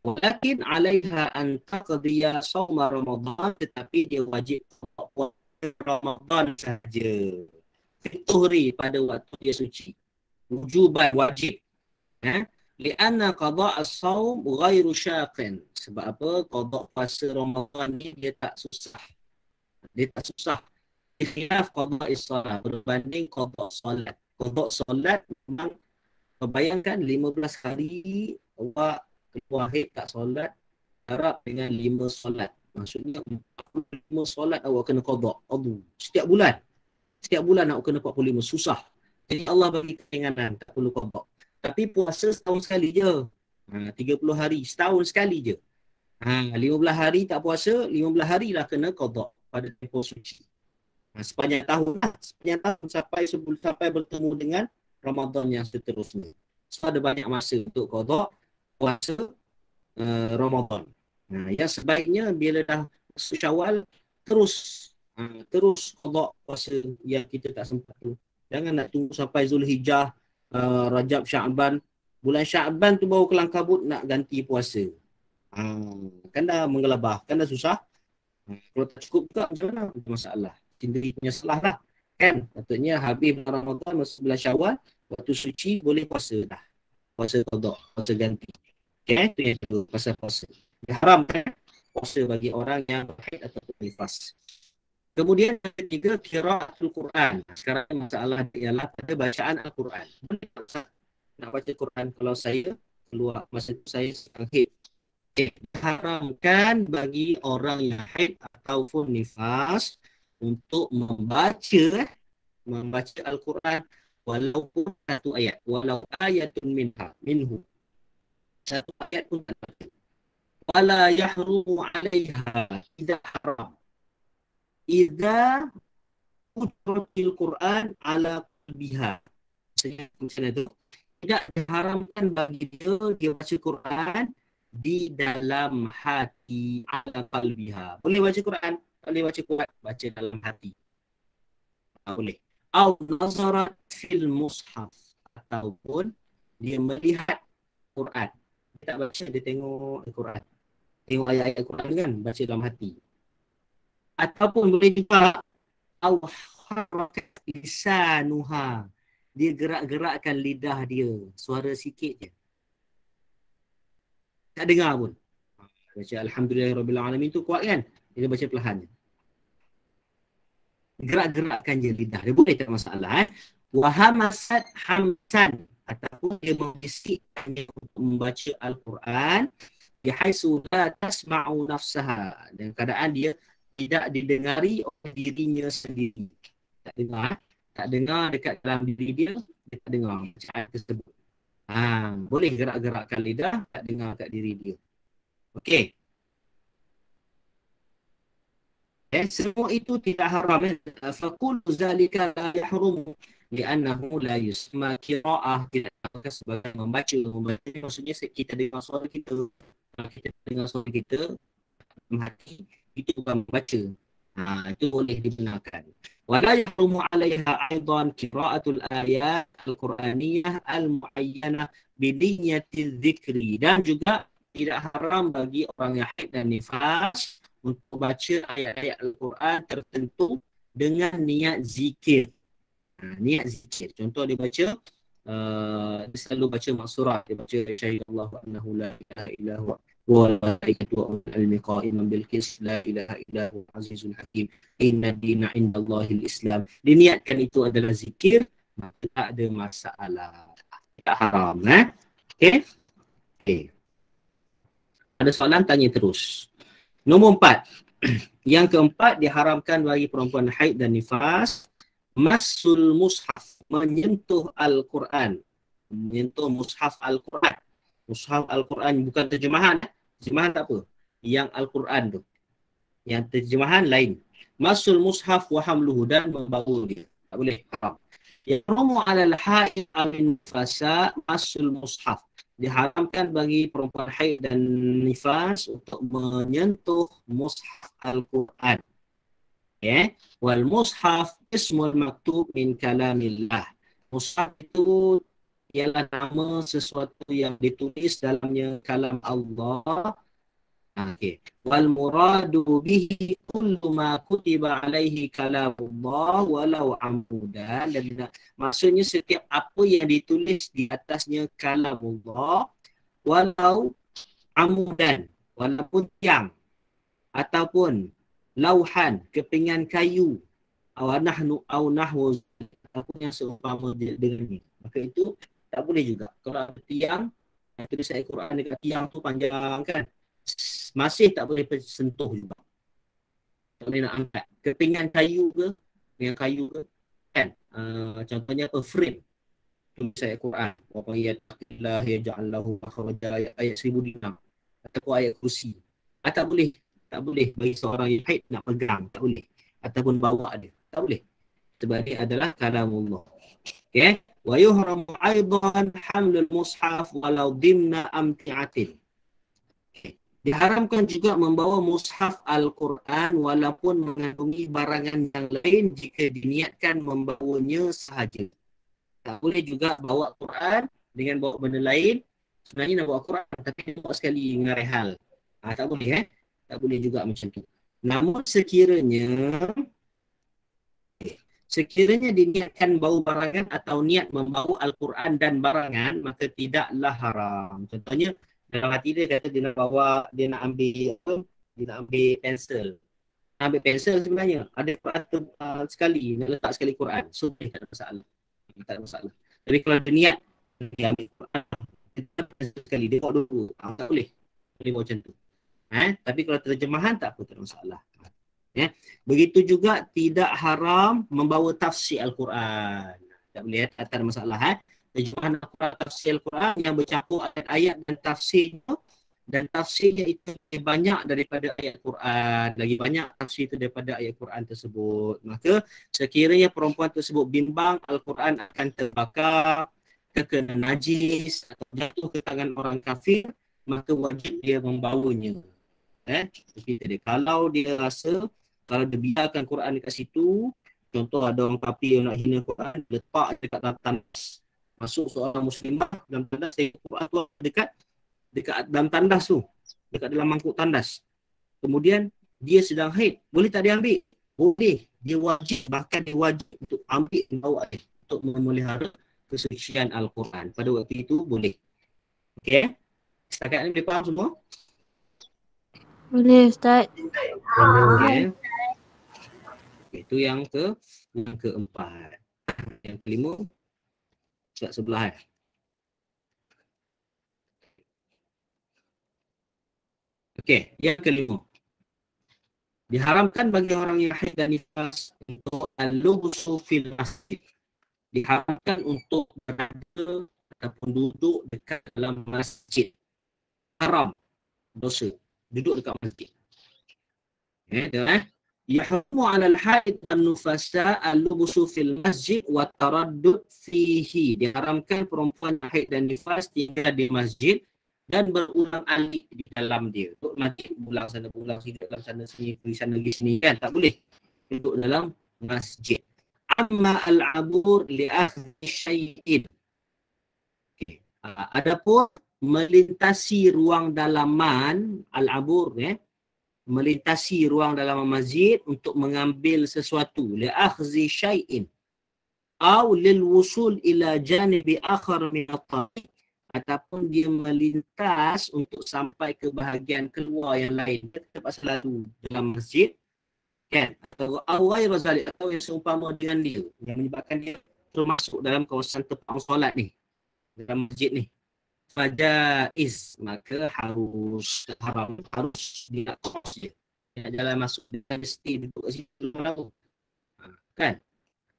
Walakin alaiha an taqdiya shauma Ramadan, tetapi dia wajib puasa Ramadan saja. Fituhri, pada waktu dia suci. Wujuban, wajib. Lianna qada' as-saum ghairu syaqin. Sebab apa? Qada' puasa Ramadan ni dia tak susah. Dia tak susah. Khilaf qada' is-salat, berbanding qada' solat. Qada' solat memang, bayangkan 15 hari awak keluar haid tak solat, harap dengan 5 solat. Maksudnya 45 solat awak kena qada'. Setiap bulan. Setiap bulan awak kena 45. Susah. Jadi Allah bagi keringanan, tak perlu qada'. Tapi puasa setahun sekali je. 30 hari, setahun sekali je. 15 hari tak puasa, 15 hari lah kena qada' pada tempoh suci. Sepanjang tahun lah. Sepanjang tahun sampai bertemu dengan Ramadan yang seterusnya. So ada banyak masa untuk qada' puasa Ramadan. Yang sebaiknya bila dah masuk Syawal, terus qada' puasa yang kita tak sempat tu. Jangan nak tunggu sampai Zulhijjah, Rajab, Sya'ban. Bulan Sya'ban tu baru kelang kabut nak ganti puasa. Kan dah menggelabah, kan dah susah. Kalau tak cukup tak macam mana? Itu masalah. Sendiri punya salah lah. Kan? Patutnya habis bulan Ramadan, masuk bulan Syawal, waktu suci boleh puasa dah. Puasa qada', puasa ganti. Okay? Itu yang kedua, pasal puasa. Diharamkan puasa bagi orang yang haid atau nifas. Kemudian yang ketiga, qiraatul Quran. Sekarang masalah ialah pada bacaan Al-Quran. Nak baca Quran kalau saya keluar masa itu saya sedang haid. Diharamkan bagi orang yang haid ataupun nifas untuk membaca Al-Quran walaupun satu ayat, walau ayatun minhu. Satu ayat pun tak baca. Wala yahrumu 'alaiha, tidak haram. Idza utratil Quran ala qalbiha. Maksudnya itu tidak diharamkan bagi dia baca Quran di dalam hati, ala qalbiha. Boleh baca Quran, boleh baca Quran, baca dalam hati. Boleh. Au nazarat fil mushaf, ataupun dia melihat Quran. Dia tak baca, dia tengok Quran. Tengok ayat-ayat Quran kan, baca dalam hati. Ataupun boleh juga au harakat lisanuha, dia gerak-gerakkan lidah dia, suara sikit je, tak dengar pun. Baca Alhamdulillahirrabbilalamin tu kuat kan, dia baca perlahan je, gerak-gerakkan je lidah dia, boleh, tak masalah. Wahamasat hamsan, ataupun dia membisikkan dia untuk membaca Al-Quran bihaisu la tasma'u nafsaha, dan keadaan dia tidak didengari oleh dirinya sendiri. Tak dengar, tak dengar dekat dalam diri dia, dia tak dengar bacaan tersebut. Boleh gerak-gerakkan lidah, tak dengar kat diri dia. Okey. Semua itu tidak haram. Faqul zalika la yahrum li'annahu la yusma qira'ah, tidak sebagai membaca maksudnya kita dengar suara kita. Kalau kita dengar suara kita hati, itu bukan membaca. Itu boleh dibenarkan. Wala yahrumu 'alaiha aidan qira'atul ayat al-Quraniyah al-muayyanah bi niyyati dzikri, dan juga tidak haram bagi orang yang haid dan nifas untuk baca ayat-ayat Al-Quran tertentu dengan niat zikir. Niat zikir. Contoh dia baca, dia selalu baca maksurah, dia baca syahidallahu annahu la ilaha illa huwa wal malaikatu wa ulul ilmi qa'iman bil qist la ilaha illa huwa azizul hakim inna dina indallahil islam. Diniatkan itu adalah zikir, maka tak ada masalah, tak haram. Okey. Okey. Ada soalan, tanya terus. Nombor 4. Yang keempat, diharamkan bagi perempuan haid dan nifas masul mushaf, menyentuh Al-Quran. Menyentuh mushaf Al-Quran. Mushaf Al-Quran bukan terjemahan. Terjemahan tak apa. Yang Al-Quran tu. Yang terjemahan lain. Masul mushaf wa hamluhu, dan membawa dia. Tak boleh. Haram. Yahrumu 'alal haid min nifasa masul mushaf. Diharamkan bagi perempuan haid dan nifas untuk menyentuh mushaf Al-Quran. Wal mushaf ismul maktub min kalamillah. Mushaf itu ialah nama sesuatu yang ditulis dalamnya kalam Allah. Wal muradu bihi kullu ma kutiba alaihi kalamullah walau amudan, dan maksudnya setiap apa yang ditulis di atasnya kalamullah walau amudan, walaupun tiang, ataupun lauhan, kepingan kayu, au nahwu, apa yang seumpama dengannya, maka itu tak boleh juga. Kalau ada tiang, tulis ayat Quran dekat tiang tu panjang kan, masih tak boleh sentuh juga. Tak boleh nak angkat. Kepingan kayu ke, kan? Contohnya a frame, tulis ayat Quran, wa yattaqillah yaj'al lahu makhraja, ayat 1006, ataupun ayat kursi. Tak boleh. Tak boleh bagi seorang yang haid nak pegang, tak boleh. Ataupun bawa dia, tak boleh. Sebab dia adalah kalamullah. Okay. Wa yuhramu aidan hamlul mushaf walau dimna amti'atin. Diharamkan juga membawa mushaf Al-Quran walaupun mengandungi barangan yang lain jika diniatkan membawanya sahaja. Tak boleh juga bawa Quran dengan bawa benda lain. Sebenarnya nak bawa Quran tapi bawa sekali dengan rehal. Tak boleh. Tak boleh juga macam tu. Namun sekiranya diniatkan bawa barangan atau niat membawa Al-Quran dan barangan, maka tidaklah haram. Contohnya dalam hati dia kata dia nak bawa, dia nak ambil pensel. Nak ambil pensel sebenarnya ada Quran sekali, nak letak sekali Quran. So tak ada masalah. Tak ada masalah. Tapi kalau dia niat dia ambil Quran sekali, dia bawa dulu. Tak boleh. Boleh bawa macam tu. Tapi kalau terjemahan tak apa, tak ada masalah. Begitu juga tidak haram membawa tafsir Al-Quran. Tak boleh, tak ada masalah. Terjemahan Al-Quran, tafsir Al-Quran yang bercampur ayat-ayat dan tafsirnya, dan tafsirnya itu lebih banyak daripada ayat Quran, lagi banyak tafsir itu daripada ayat Quran tersebut. Maka sekiranya perempuan tersebut bimbang Al-Quran akan terbakar, terkena najis atau jatuh ke tangan orang kafir, maka wajib dia membawanya. Jadi kalau dia rasa, kalau dia biarkan Quran dekat situ, contoh ada orang papi yang nak hina Quran, letak dekat dalam tandas. Masuk seorang muslimah dalam tandas, Quran tu dekat dalam tandas tu, dekat dalam mangkuk tandas. Kemudian dia sedang haid, boleh tak dia ambil? Boleh. Dia wajib, bahkan dia wajib untuk ambil bawa dia untuk memelihara kesucian Al-Quran. Pada waktu itu boleh. Okey? Setakat ni boleh faham semua? Boleh Ustaz. Okey. Itu yang keempat. Yang kelima, kat sebelah Okey, yang kelima. Diharamkan bagi orang yang haid dan nifas untuk al-lubsu fil masjid. Diharamkan untuk berada ataupun duduk dekat dalam masjid. Haram, dosa, duduk dekat masjid. Yahrumu 'ala al-haid wan nufasa al-lubsu fil masjid wa taraddud fihi. Diharamkan perempuan haid dan nifas tinggal di masjid dan berulang alik di dalam dia. Duduk masjid, pulang sana, pulang sini, dalam sana, sini, pergi sana, pergi sini, kan? Tak boleh. Duduk dalam masjid. Amma al-abur li'akhdi syai'in. Okay. Adapun melintasi ruang dalaman, al-abur, melintasi ruang dalam masjid untuk mengambil sesuatu, li'akhdi syai'in. Aw lil wusul ila janibi akhar min at-tariq, ataupun dia melintas untuk sampai ke bahagian keluar yang lain. Dia terpaksa lalu dalam masjid, kan? Atau awai razalik, atau yang seumpama dengan dia, yang menyebabkan dia termasuk dalam kawasan tempat solat ni, dalam masjid ni. Fajaiz, maka harus dia cross dia. Dia jalan masuk, dia mesti duduk kat situ tu. Kan?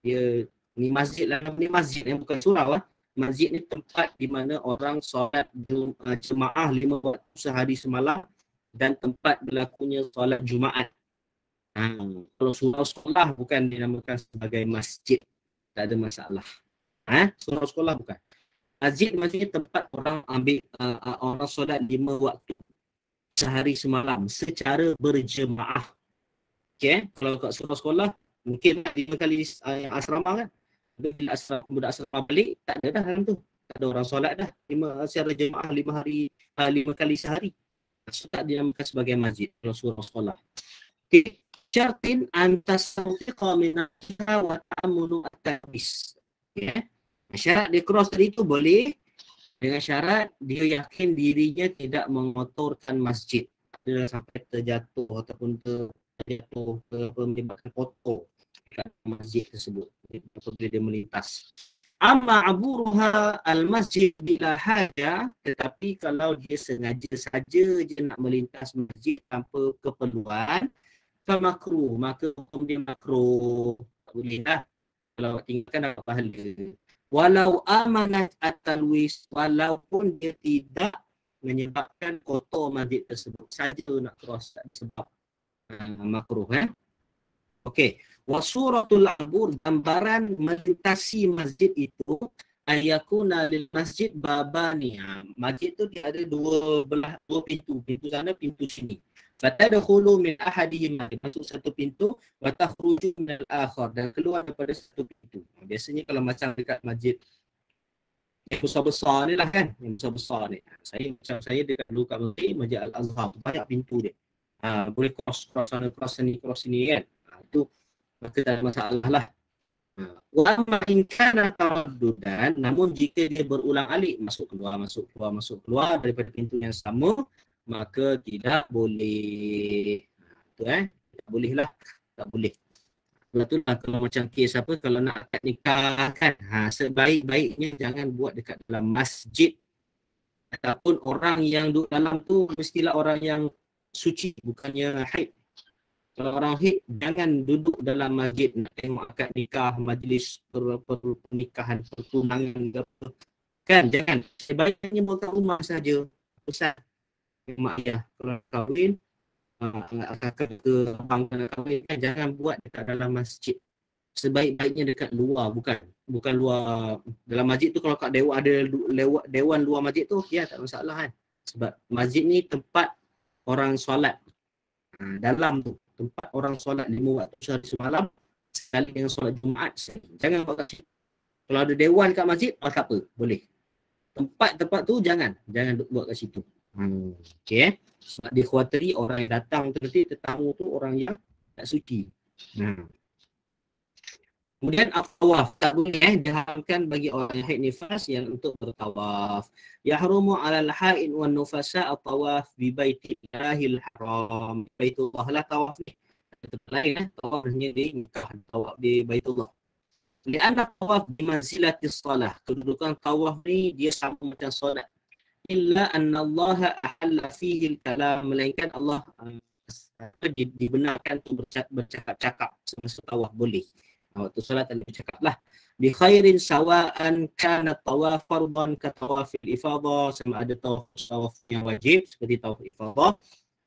Dia ni masjid lah, ni masjid yang bukan surau lah. Masjid ni tempat di mana orang solat jemaah 5 waktu sehari semalam dan tempat berlakunya solat Jumaat. Kalau surau sekolah bukan dinamakan sebagai masjid, tak ada masalah. Surau sekolah bukan. Masjid maksudnya tempat orang ambil orang solat 5 waktu sehari semalam secara berjemaah. Okey, kalau kat surau sekolah mungkin 5 kali asrama kan. Bila budak asrama balik, tak ada dah dalam tu. Tak ada orang solat dah. Secara jemaah 5 kali sehari. So, tak dinamakan sebagai masjid kalau surau sekolah. Okey. Syartin antas tawfiqa minah wa ta'amulu at-tabis. Okay. Syarat dia cross tadi tu boleh dengan syarat dia yakin dirinya tidak mengotorkan masjid. Dia sampai terjatuh ataupun terjatuh menyebabkan kotor dekat masjid tersebut apabila dia melintas. Amma aburuha al-masjid bila haja, tetapi kalau dia sengaja saja je nak melintas masjid tanpa keperluan, makruh, maka hukum dia makruh. Tak boleh dah. Kalau tinggalkan dapat pahala. Walau amanat at-talwis, walaupun dia tidak menyebabkan kotor masjid tersebut saja nak cross, tak sebab makruh. Okey. Wasuratul abur, gambaran melintasi masjid itu ayakuna lil masjid babani. Masjid tu dia ada dua pintu, pintu sana, pintu sini. Fatadkhulu min ahadihima, masuk satu pintu, wa takhruju min al-akhar, dan keluar daripada satu pintu. Biasanya kalau macam dekat masjid yang besar-besar ni lah kan, yang besar-besar ni. Saya dekat dulu kat Masjid Al-Azhar, banyak pintu dia. Boleh cross sana, cross sini kan. Itu maka tak ada masalah lah. Wa amma in kana taraddudan, namun jika dia berulang alik masuk keluar daripada pintu yang sama, maka tidak boleh. Tak boleh lah. Tak boleh. Itulah kalau macam kes apa, kalau nak akad nikah kan, sebaik-baiknya jangan buat dekat dalam masjid, ataupun orang yang duduk dalam tu mestilah orang yang suci, bukannya haid. Kalau orang haid, jangan duduk dalam masjid nak tengok akad nikah, majlis pernikahan, pertunangan kan, jangan. Sebaiknya buat kat rumah saja. Ustaz, mak ayah kalau kahwin, kakak ke abang nak kahwin kan, jangan buat dekat dalam masjid. Sebaik-baiknya dekat luar, bukan luar dalam masjid tu. Kalau kat dewan ada dewan luar masjid tu, ya tak masalah kan. Sebab masjid ni tempat orang solat. Dalam tu tempat orang solat 5 waktu sehari semalam, sekali dengan solat Jumaat sekali. Jangan buat kat situ. Kalau ada dewan kat masjid, tak apa, boleh. Tempat-tempat tu jangan buat kat situ. Okey. Sebab dia khawatiri orang yang datang tu nanti tetamu tu orang yang tak suci. Kemudian tawaf, tak boleh diharamkan bagi orang yang haid nifas yang untuk bertawaf. Yahrumu 'alal haid wan nufasa at-tawaf bi baitillahil haram. Baitullah lah tawaf ni. Tempat lain tawaf hanya di Mekah, tawaf di Baitullah. Lianna tawaf bi manzilatis salah. Kedudukan tawaf ni dia sama macam solat. Illa anna Allah ahalla fihi al-kalam, melainkan Allah dibenarkan untuk bercakap-cakap semasa tawaf boleh. Waktu solat tak boleh cakap lah. Bi khairin sawa'an kana tawaf fardan ka tawafil ifadah, sama ada tawaf yang wajib seperti tawaf ifadah,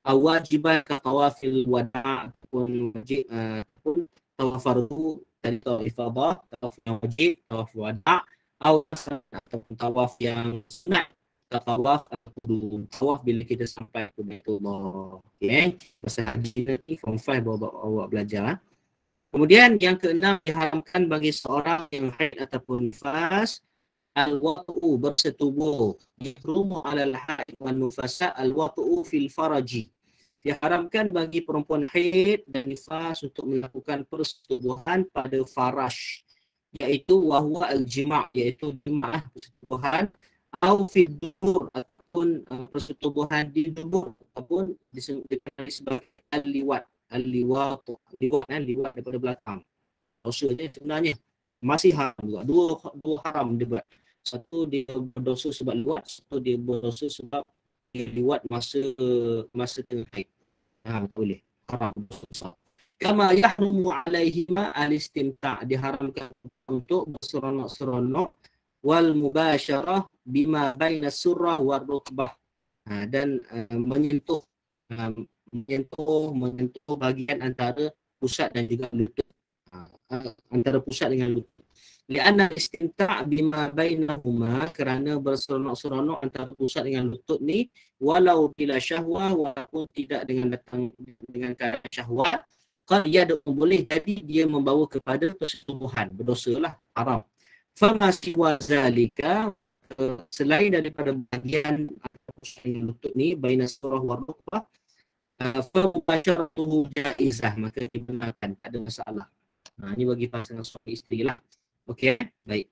atau wajiban ka tawafil wada' ataupun wajib ataupun tawaf fardu dari tawaf ifadah, tawaf yang wajib, tawaf wada' ataupun tawaf yang sunat, tawaf ataupun tawaf bila kita sampai ke Baitullah. Okey, pasal haji ni form 5 bawa belajar. Kemudian yang keenam, diharamkan bagi seorang yang haid ataupun nifas al-watu'u, bersetubuh. Yahrumu 'alal haid wan nufasa al-watu'u fil faraji. Diharamkan bagi perempuan haid dan nifas untuk melakukan persetubuhan pada faraj, iaitu wahwa al-jima', iaitu jima' persetubuhan, atau fil dubur, ataupun persetubuhan di dubur, ataupun dipanggil sebagai al-liwat. Al-liwat daripada belakang. Dosa dia sebenarnya masih haram juga. Dua haram dia buat. Satu dia berdosa sebab liwat, satu dia berdosa sebab dia liwat masa tengah haid. Boleh. Haram dosa. Kama yahrumu alaihima al-istimta', diharamkan untuk berseronok-seronok wal mubasyarah bima baina surrah war rukbah, dan menyentuh bahagian antara pusat dan juga lutut. Antara pusat dengan lutut. Lianna istimta' bima bainahuma, kerana berseronok-seronok antara pusat dengan lutut ni, walau bila syahwah, walaupun tidak dengan datang dengan keadaan syahwat, qad yad'u, boleh jadi dia membawa kepada persetubuhan, berdosalah, haram. Fama siwa zalika, selain daripada bahagian antara pusat dengan lutut ni, baina surah wa rukbah, fa'ubasyaratuhu jaizah, maka dibenarkan, tak ada masalah. Ini bagi pasangan suami isteri lah. Okey, baik.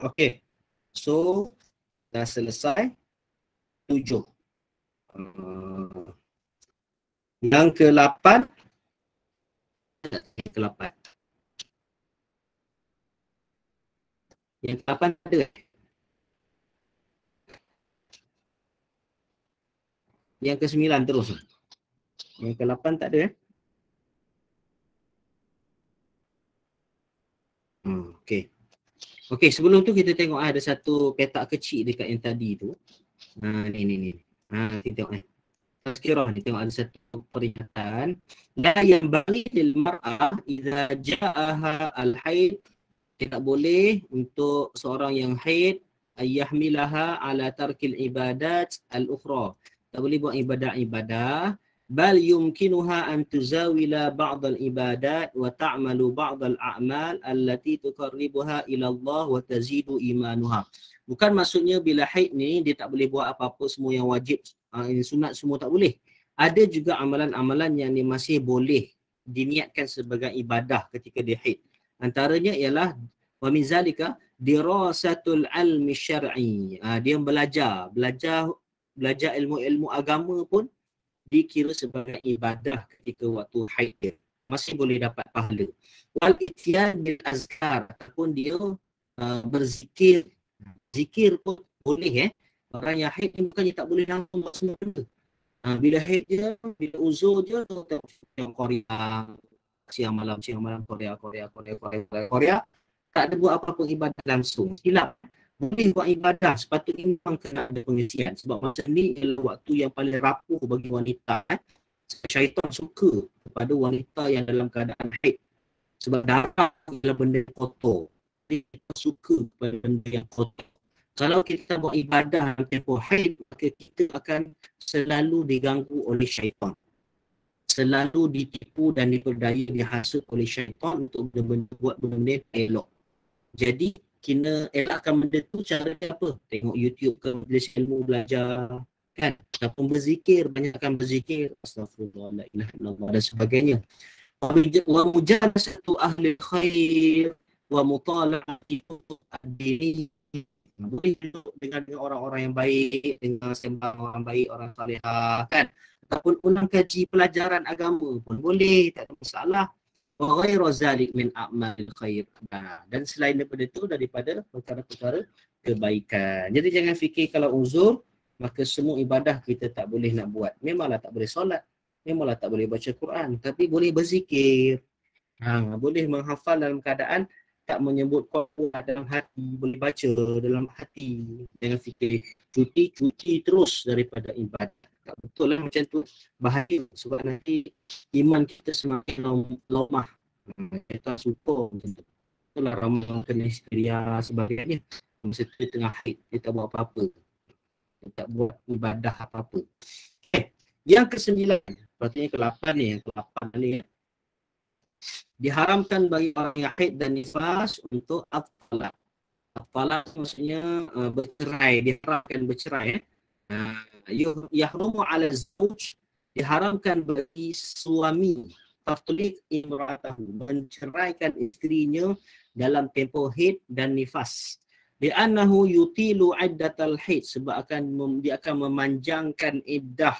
Okey, so dah selesai 7. Yang ke-8, yang ke-8 ada. Yang ke-9 terus. Yang ke-8 tak ada. Okey. Okey, sebelum tu kita tengok ada satu petak kecil dekat yang tadi tu. Ni. Kita tengok ni. Tazkirah ni, tengok ada satu peringatan. La yang bagi lil mar'ah idza ja'aha al-haid, tidak boleh untuk seorang yang haid ayyahmilaha ala tarkil ibadat al-ukhra. Tak boleh buat ibadah-ibadah. Bal yumkinuha an tuzawila ba'd al-ibadat wa ta'malu ba'd al-a'mal allati tuqarribuha ila Allah wa tazidu imanuha. Bukan maksudnya bila haid ni dia tak boleh buat apa-apa semua yang wajib, yang sunat semua tak boleh. Ada juga amalan-amalan yang ni masih boleh diniatkan sebagai ibadah ketika dia haid. Antaranya ialah wa min zalika dirasatul ilmi syar'i. Dia belajar ilmu-ilmu agama pun dikira sebagai ibadah ketika waktu haid dia. Masih boleh dapat pahala. Wal ityan bil azkar, ataupun dia berzikir. Zikir pun boleh. Orang yang haid ni bukannya tak boleh langsung buat semua benda. Bila haid dia, bila uzur dia, yang Korea, siang malam Korea. Tak ada buat apa-apa ibadah langsung. Hilap. Boleh buat ibadah, sepatutnya memang kena ada pengisian. Sebab masa ni ialah waktu yang paling rapuh bagi wanita. Syaitan suka kepada wanita yang dalam keadaan haid. Sebab darah adalah benda kotor. Dia suka kepada benda yang kotor. Kalau kita buat ibadah dalam tempoh haid, maka kita akan selalu diganggu oleh syaitan. Selalu ditipu dan diperdaya, dihasut oleh syaitan untuk buat benda-benda elok. Jadi kena elakkan benda tu. Caranya apa? Tengok YouTube ke, majlis ilmu, belajar kan, ataupun berzikir, banyakkan berzikir, astagfirullah, la ilaha illallah dan sebagainya. Wa mujalasatu ahli khair wa mutala'ati kutub ad-dini. Boleh duduk dengan orang-orang yang baik, dengan sembang orang baik, orang salihah kan, ataupun ulang kaji pelajaran agama pun boleh, tak ada masalah. Wa ghairu zalik min a'malil khair. Dan selain daripada itu, daripada perkara-perkara kebaikan. Jadi jangan fikir kalau uzur maka semua ibadah kita tak boleh nak buat. Memanglah tak boleh solat, memanglah tak boleh baca Quran, tapi boleh berzikir. Boleh menghafal dalam keadaan tak menyebut Allah dalam hati, boleh baca dalam hati. Jangan fikir cuti terus daripada ibadah. Tak betul lah macam tu, bahaya, sebab nanti iman kita semakin lemah. Kita suka macam tu. Itulah ramai kena histeria sebagainya. Masa tu tengah haid, dia tak buat apa-apa. Dia tak buat ibadah apa-apa. Yang ke-9, berarti ke-8 ni, yang ke-8 ni. Diharamkan bagi orang yang haid dan nifas untuk at-talaq. At-talaq maksudnya bercerai, diharamkan bercerai. Yahrumu ala zawj, diharamkan bagi suami tatliq imra'atahu, menceraikan isterinya dalam tempoh haid dan nifas. Li'annahu yutilu iddatal haid, sebab dia akan memanjangkan iddah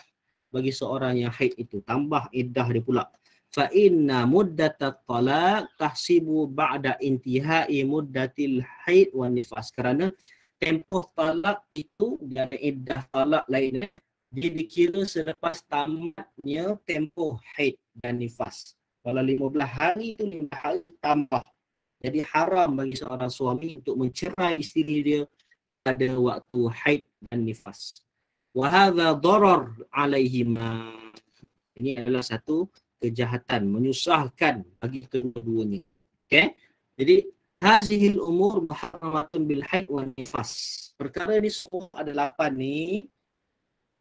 bagi seorang yang haid itu, tambah iddah dia pula. Fa inna muddatat talaq tahsibu ba'da intihai muddatil haid wan nifas, kerana tempoh talak itu dan iddah talak lainnya dia dikira selepas tamatnya tempoh haid dan nifas. Kalau 15 hari itu 15 hari tambah. Jadi haram bagi seorang suami untuk mencerai isteri dia pada waktu haid dan nifas. Wa hadza darar alaihima. Ini adalah satu kejahatan, menyusahkan bagi kedua-duanya. Okey? Jadi hazihil umur muharramatun bil haid wan nifas. Perkara ni semua ada 8 ni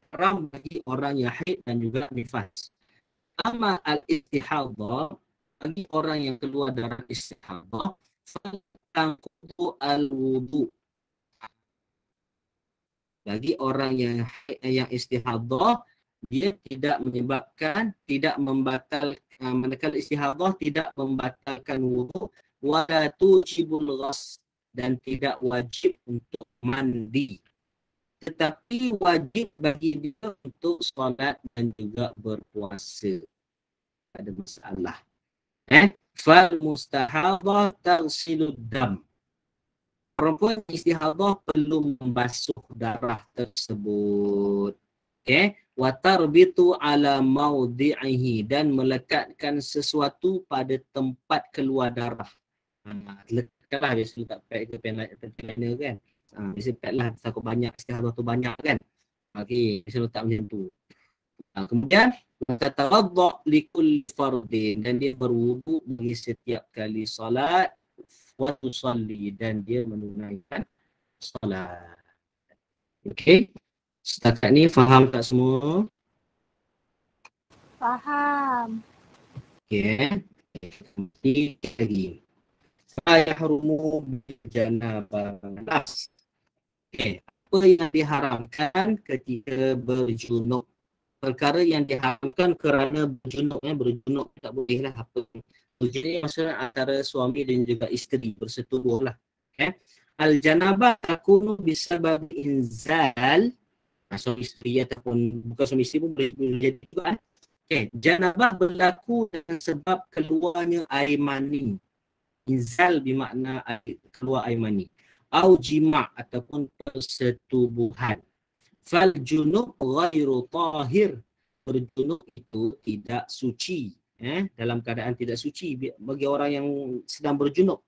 haram bagi orang yang haid dan juga nifas. Amma al-istihadah, bagi orang yang keluar darah istihadah, fa'tanqutu al-wudu. Bagi orang yang istihadah, dia tidak membatalkan, manakala istihadah tidak membatalkan wudu, wala tujibul ghusl, dan tidak wajib untuk mandi, tetapi wajib bagi dia untuk solat dan juga berpuasa. Ada masalah. Fal mustahadah taghsilud dam. Perempuan istihadah perlu membasuh darah tersebut. Okey, wa tarbitu ala maudi'ihi, dan melekatkan sesuatu pada tempat keluar darah. Letaklah, biasa letak pad ke pen kan. Biasa pad lah, takut banyak istihadah tu banyak kan. Okey, biasa letak macam tu. Kemudian tatawadda likulli fardin, dan dia berwudu bagi setiap kali solat, wa tusalli, dan dia menunaikan solat. Okey. Setakat ni faham tak semua? Faham. Okey. Kembali lagi. Fayahrumu bijanabah. Okey. Apa yang diharamkan ketika berjunub? Perkara yang diharamkan kerana berjunub. Berjunub tak boleh lah. Apa? Berjunub maksudnya antara suami dan juga isteri, bersetubuh lah. Okay. Al-janabah takunu bisabab inzal. Suami isteri ataupun bukan suami isteri pun boleh jadi juga. Okay. Janabah berlaku dengan sebab keluarnya air mani. Inzal bermakna keluar air mani. Au jima' ataupun persetubuhan. Fal junub ghairu tahir. Berjunub itu tidak suci. Dalam keadaan tidak suci bagi orang yang sedang berjunub.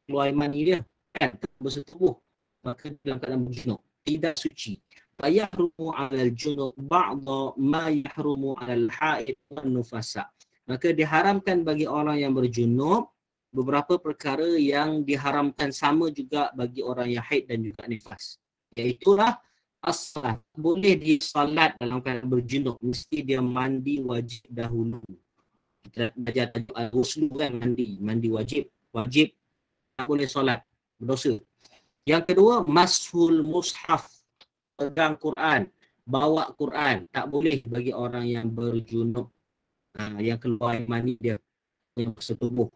Keluar air mani dia kan bersetubuh. Maka dalam keadaan berjunub tidak suci. Fayahrumu 'alal junub ba'da ma yahrumu 'alal haid wan nufasa. Maka diharamkan bagi orang yang berjunub beberapa perkara yang diharamkan sama juga bagi orang yang haid dan juga nifas. Iaitulah as-salat. Boleh disalat dalam keadaan berjunub, mesti dia mandi wajib dahulu. Kita belajar tajuk al-ghusl kan, mandi wajib, tak boleh solat, berdosa. Yang kedua, mashul mushaf, pegang Quran, bawa Quran, tak boleh bagi orang yang berjunub, yang keluar air mani dia yang bersetubuh,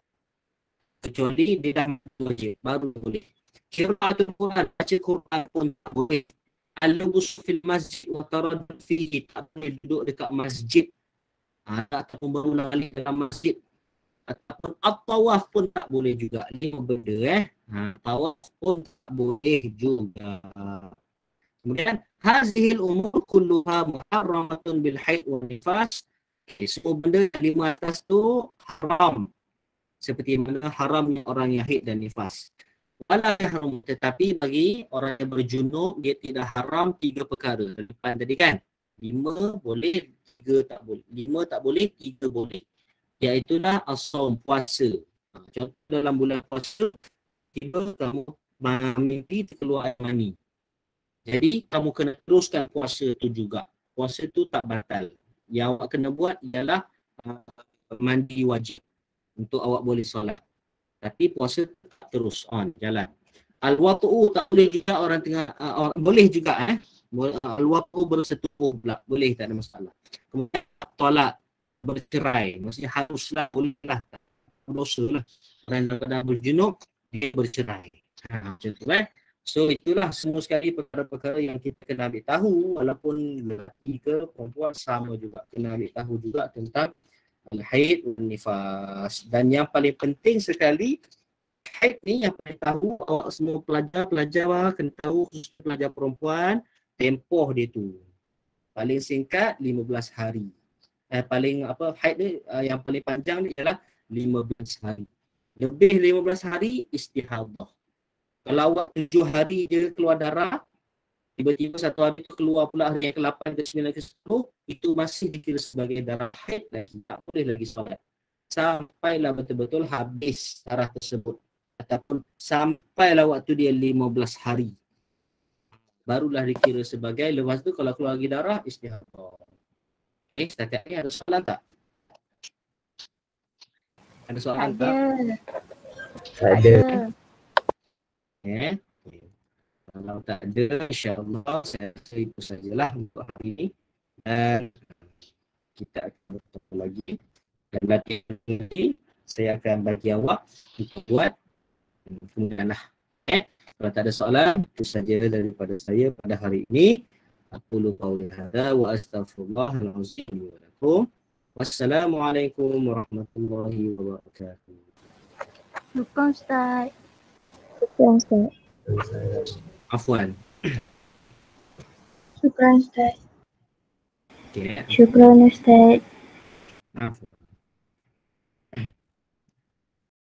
kecuali dia dah mandi wajib, baru boleh. Qiraatul Quran, baca Quran pun tak boleh. Al-lubus fil masjid wa taraddud fihi, tak boleh duduk dekat masjid ataupun berulang kali dalam masjid, ataupun at-tawaf pun tak boleh juga. Ini benda tawaf pun tak boleh juga. Kemudian hazihil umur kulluha muharramatun bil haid wa nifas. Semua benda lima atas tu haram, seperti mana haramnya orang yang haid dan nifas. Wala yahrum, tetapi bagi orang yang berjunub dia tidak haram 3 perkara. Depan tadi kan, 5 boleh, 3 tak boleh. 5 tak boleh, 3 boleh. Iaitulah as-saum, puasa. Contoh dalam bulan puasa, tiba kamu mimpi terkeluar air mani. Jadi kamu kena teruskan puasa tu juga. Puasa tu tak batal. Yang awak kena buat ialah mandi wajib untuk awak boleh solat. Tapi puasa terus on jalan. Al-watu'u tak boleh juga orang tengah boleh juga al-watu'u bersetubuh pula, boleh, tak ada masalah. Kemudian tolak, bercerai, maksudnya haruslah, bolehlah, dosa lah. Orang yang berjunub dia bercerai. Macam tu So itulah semua sekali perkara-perkara yang kita kena ambil tahu, walaupun lelaki ke perempuan sama juga kena ambil tahu juga tentang al-haid dan nifas. Dan yang paling penting sekali, haid ni yang paling tahu awak semua pelajar-pelajar kena tahu, khusus pelajar perempuan, tempoh dia tu. Paling singkat 15 hari. Haid ni yang paling panjang ni ialah 15 hari. Lebih 15 hari istihadah. Kalau awak 7 hari je keluar darah, tiba-tiba satu hari tu keluar pula hari yang ke-8, ke-9, ke-10, itu masih dikira sebagai darah haid lagi. Tak boleh lagi solat. Sampailah betul-betul habis darah tersebut. Ataupun sampailah waktu dia 15 hari. Barulah dikira sebagai, lepas tu kalau keluar lagi darah, istihadah. Okay, setakat ni ada soalan tak? Ada soalan tak? Ada. Okay. Kalau tak ada, insyaAllah saya rasa itu sajalah untuk hari ini. Dan kita akan bertemu lagi. Dan latihan nanti saya akan bagi awak untuk buat. Kemudian lah. Kalau tak ada soalan, itu saja daripada saya pada hari ini. Aku lupa hadza wa astaghfirullahalazim wa lakum. Wassalamualaikum warahmatullahi wabarakatuh. Syukran Ustaz. Syukran Ustaz. Afwan. Syukran Ustaz. Okay. Syukran Ustaz. Afwan.